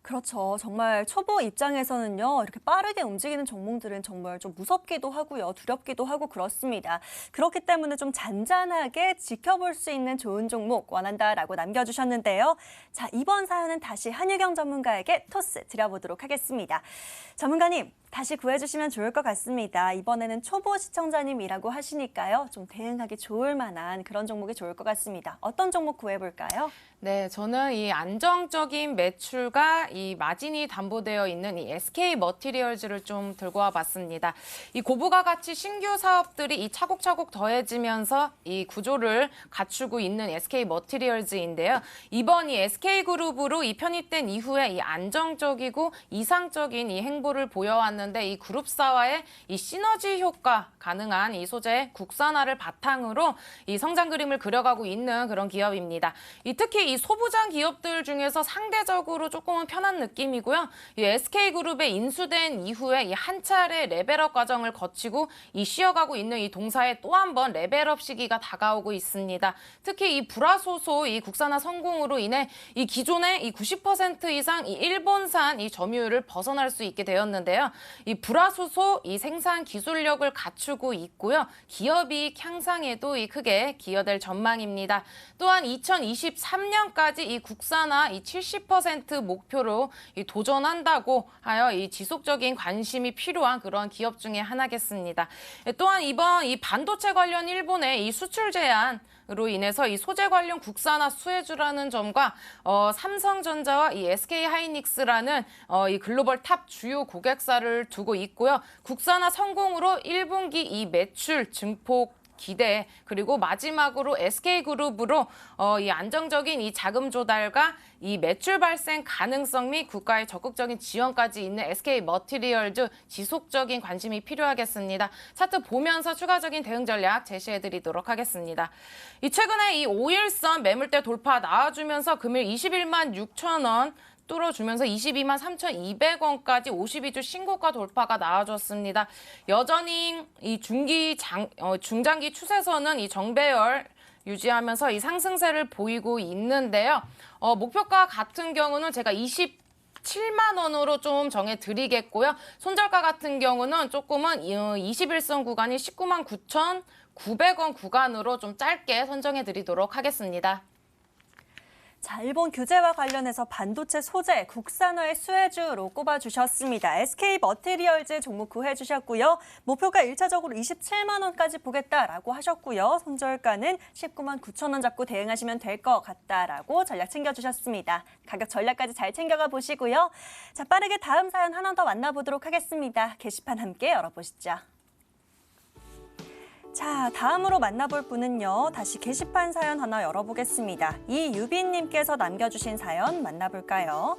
그렇죠. 정말 초보 입장에서는요, 이렇게 빠르게 움직이는 종목들은 정말 좀 무섭기도 하고요, 두렵기도 하고 그렇습니다. 그렇기 때문에 좀 잔잔하게 지켜볼 수 있는 좋은 종목 원한다라고 남겨주셨는데요. 자, 이번 사연은 다시 한유경 전문가에게 토스 드려보도록 하겠습니다. 전문가님, 다시 구해주시면 좋을 것 같습니다. 이번에는 초보 시청자님이라고 하시니까요, 좀 대응하기 좋을 만한 그런 종목이 좋을 것 같습니다. 어떤 종목 구해볼까요? 네, 저는 이 안정적인 매출과 이 마진이 담보되어 있는 이 SK 머티리얼즈를 좀 들고 와봤습니다. 이 고부가 가치 신규 사업들이 이 차곡차곡 더해지면서 이 구조를 갖추고 있는 SK 머티리얼즈인데요. 이번 이 SK 그룹으로 이 편입된 이후에 이 안정적이고 이상적인 이 행보를 보여왔는데 이 그룹사와의 이 시너지 효과 가능한 이 소재 국산화를 바탕으로 이 성장 그림을 그려가고 있는 그런 기업입니다. 특히 이 소부장 기업들 중에서 상대적으로 조금은 편한 느낌이고요. 이 SK그룹에 인수된 이후에 이 한 차례 레벨업 과정을 거치고 이 쉬어가고 있는 이 동사에 또 한 번 레벨업 시기가 다가오고 있습니다. 특히 이 불화소소 이 국산화 성공으로 인해 이 기존의 이 90% 이상 이 일본산 이 점유율을 벗어날 수 있게 되었는데요. 이 불화소소 이 생산 기술력을 갖추고 있고요. 기업이익 향상에도 이 크게 기여될 전망입니다. 또한 2023년까지 이 국산화 이 70% 목표로 이 도전한다고 하여 이 지속적인 관심이 필요한 그런 기업 중에 하나겠습니다. 또한 이번 이 반도체 관련 일본의 이 수출 제한으로 인해서 이 소재 관련 국산화 수혜주라는 점과 삼성전자와 이 SK하이닉스라는 이 글로벌 탑 주요 고객사를 두고 있고요. 국산화 성공으로 1분기 이 매출 증폭 기대, 그리고 마지막으로 SK그룹으로 이 안정적인 이 자금 조달과 이 매출 발생 가능성 및 국가의 적극적인 지원까지 있는 SK 머티리얼즈 지속적인 관심이 필요하겠습니다. 차트 보면서 추가적인 대응 전략 제시해드리도록 하겠습니다. 최근에 이 5일선 매물대 돌파 나와주면서 금일 21만 6천 원 뚫어주면서 22만 3,200원까지 52주 신고가 돌파가 나와줬습니다. 여전히 이 중장기 추세선은 이 정배열 유지하면서 이 상승세를 보이고 있는데요. 목표가 같은 경우는 제가 27만 원으로 좀 정해드리겠고요. 손절가 같은 경우는 조금은 21선 구간이 19만 9,900원 구간으로 좀 짧게 선정해드리도록 하겠습니다. 자, 일본 규제와 관련해서 반도체 소재 국산화의 수혜주로 꼽아주셨습니다. SK 머티리얼즈 종목 구해주셨고요. 목표가 1차적으로 27만 원까지 보겠다라고 하셨고요. 손절가는 19만 9천 원 잡고 대응하시면 될 것 같다라고 전략 챙겨주셨습니다. 가격 전략까지 잘 챙겨가 보시고요. 자, 빠르게 다음 사연 하나 더 만나보도록 하겠습니다. 게시판 함께 열어보시죠. 자, 다음으로 만나볼 분은요. 다시 게시판 사연 하나 열어보겠습니다. 이유빈님께서 남겨주신 사연 만나볼까요?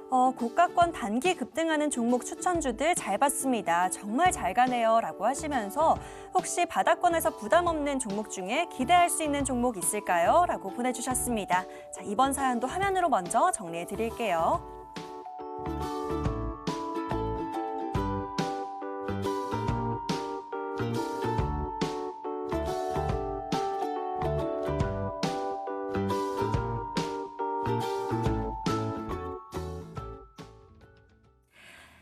고가권 단기 급등하는 종목 추천주들 잘 봤습니다. 정말 잘 가네요. 라고 하시면서 혹시 바닥권에서 부담 없는 종목 중에 기대할 수 있는 종목 있을까요? 라고 보내주셨습니다. 자, 이번 사연도 화면으로 먼저 정리해 드릴게요.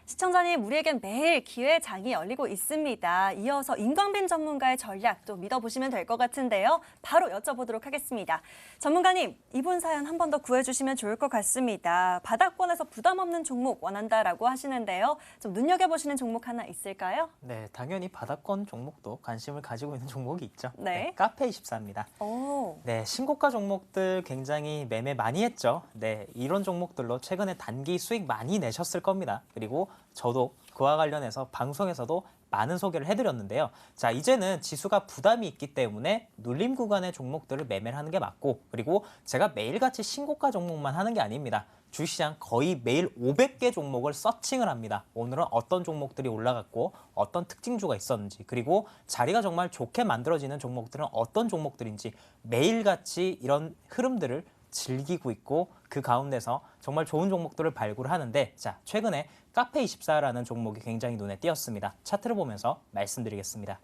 시청자님, 우리에겐 매일 기회장이 열리고 있습니다. 이어서 임광빈 전문가의 전략도 믿어보시면 될 것 같은데요. 바로 여쭤보도록 하겠습니다. 전문가님, 이분 사연 한 번 더 구해주시면 좋을 것 같습니다. 바닥권에서 부담 없는 종목 원한다라고 하시는데요. 좀 눈여겨보시는 종목 하나 있을까요? 네, 당연히 바닥권 종목도 관심을 가지고 있는 종목이 있죠. 네. 카페24입니다. 오. 네, 신고가 종목들 굉장히 매매 많이 했죠. 네, 이런 종목들로 최근에 단기 수익 많이 내셨을 겁니다. 그리고 저도 그와 관련해서 방송에서도 많은 소개를 해드렸는데요. 자, 이제는 지수가 부담이 있기 때문에 눌림 구간의 종목들을 매매를 하는 게 맞고, 그리고 제가 매일같이 신고가 종목만 하는 게 아닙니다. 주식시장 거의 매일 500개 종목을 서칭을 합니다. 오늘은 어떤 종목들이 올라갔고 어떤 특징주가 있었는지, 그리고 자리가 정말 좋게 만들어지는 종목들은 어떤 종목들인지 매일같이 이런 흐름들을 즐기고 있고, 그 가운데서 정말 좋은 종목들을 발굴하는데, 자, 최근에 카페24라는 종목이 굉장히 눈에 띄었습니다. 차트를 보면서 말씀드리겠습니다.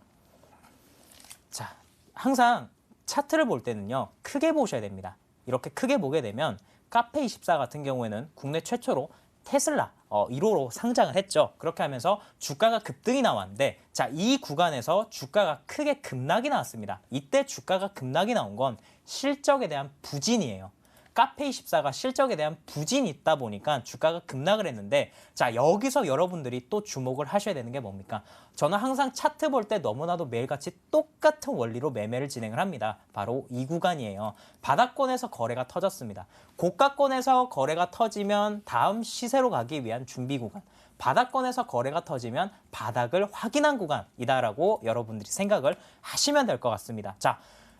자, 항상 차트를 볼 때는요, 크게 보셔야 됩니다. 이렇게 크게 보게 되면 카페24 같은 경우에는 국내 최초로 테슬라 1호로 상장을 했죠. 그렇게 하면서 주가가 급등이 나왔는데, 자, 이 구간에서 주가가 크게 급락이 나왔습니다. 이때 주가가 급락이 나온 건 실적에 대한 부진이에요. 카페24가 실적에 대한 부진이 있다 보니까 주가가 급락을 했는데, 자, 여기서 여러분들이 또 주목을 하셔야 되는 게 뭡니까? 저는 항상 차트 볼 때 너무나도 매일같이 똑같은 원리로 매매를 진행을 합니다. 바로 이 구간이에요. 바닥권에서 거래가 터졌습니다. 고가권에서 거래가 터지면 다음 시세로 가기 위한 준비 구간, 바닥권에서 거래가 터지면 바닥을 확인한 구간이다라고 여러분들이 생각을 하시면 될 것 같습니다. 자,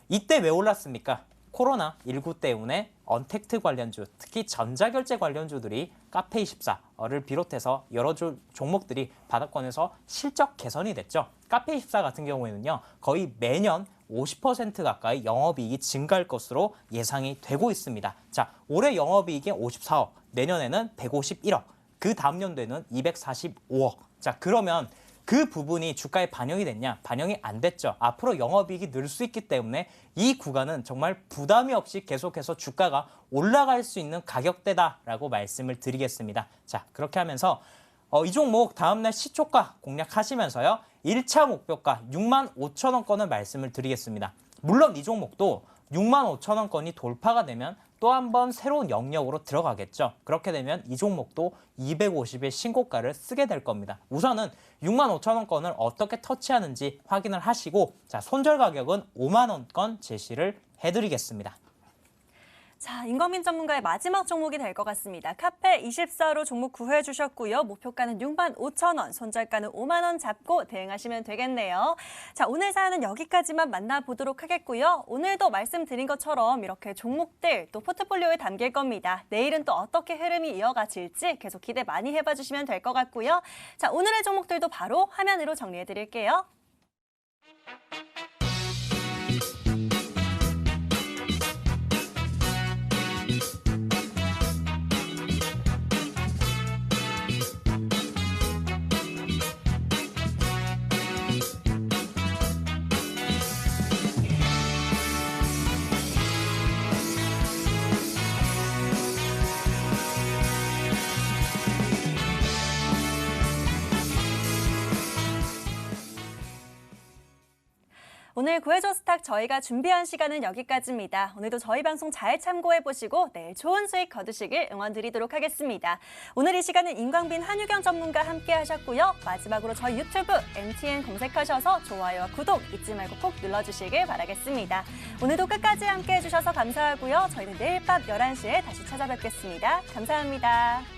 이때 왜 올랐습니까? 코로나19 때문에 언택트 관련주, 특히 전자결제 관련주들이 카페24를 비롯해서 여러 종목들이 바닥권에서 실적 개선이 됐죠. 카페24 같은 경우에는요, 거의 매년 50% 가까이 영업이익이 증가할 것으로 예상이 되고 있습니다. 자, 올해 영업이익이 54억, 내년에는 151억, 그 다음 연도에는 245억. 자, 그러면 그 부분이 주가에 반영이 됐냐? 반영이 안 됐죠. 앞으로 영업이익이 늘 수 있기 때문에 이 구간은 정말 부담이 없이 계속해서 주가가 올라갈 수 있는 가격대다라고 말씀을 드리겠습니다. 자, 그렇게 하면서 이 종목 다음날 시초가 공략하시면서요, 1차 목표가 65,000원권을 말씀을 드리겠습니다. 물론 이 종목도 65,000원권이 돌파가 되면 또 한 번 새로운 영역으로 들어가겠죠. 그렇게 되면 이 종목도 250의 신고가를 쓰게 될 겁니다. 우선은 65,000원권을 어떻게 터치하는지 확인을 하시고, 자, 손절 가격은 5만원권 제시를 해드리겠습니다. 자, 임광민 전문가의 마지막 종목이 될 것 같습니다. 카페24로 종목 구해 주셨고요. 목표가는 65,000원, 손절가는 5만 원 잡고 대응하시면 되겠네요. 자, 오늘 사연은 여기까지만 만나보도록 하겠고요. 오늘도 말씀드린 것처럼 이렇게 종목들 또 포트폴리오에 담길 겁니다. 내일은 또 어떻게 흐름이 이어가질지 계속 기대 많이 해봐 주시면 될 것 같고요. 자, 오늘의 종목들도 바로 화면으로 정리해 드릴게요. 오늘 구해줘 스탁 저희가 준비한 시간은 여기까지입니다. 오늘도 저희 방송 잘 참고해보시고 내일 좋은 수익 거두시길 응원드리도록 하겠습니다. 오늘 이 시간은 임광빈 한유경 전문가 함께 하셨고요. 마지막으로 저희 유튜브 MTN 검색하셔서 좋아요와 구독 잊지 말고 꼭 눌러주시길 바라겠습니다. 오늘도 끝까지 함께 해주셔서 감사하고요. 저희는 내일 밤 11시에 다시 찾아뵙겠습니다. 감사합니다.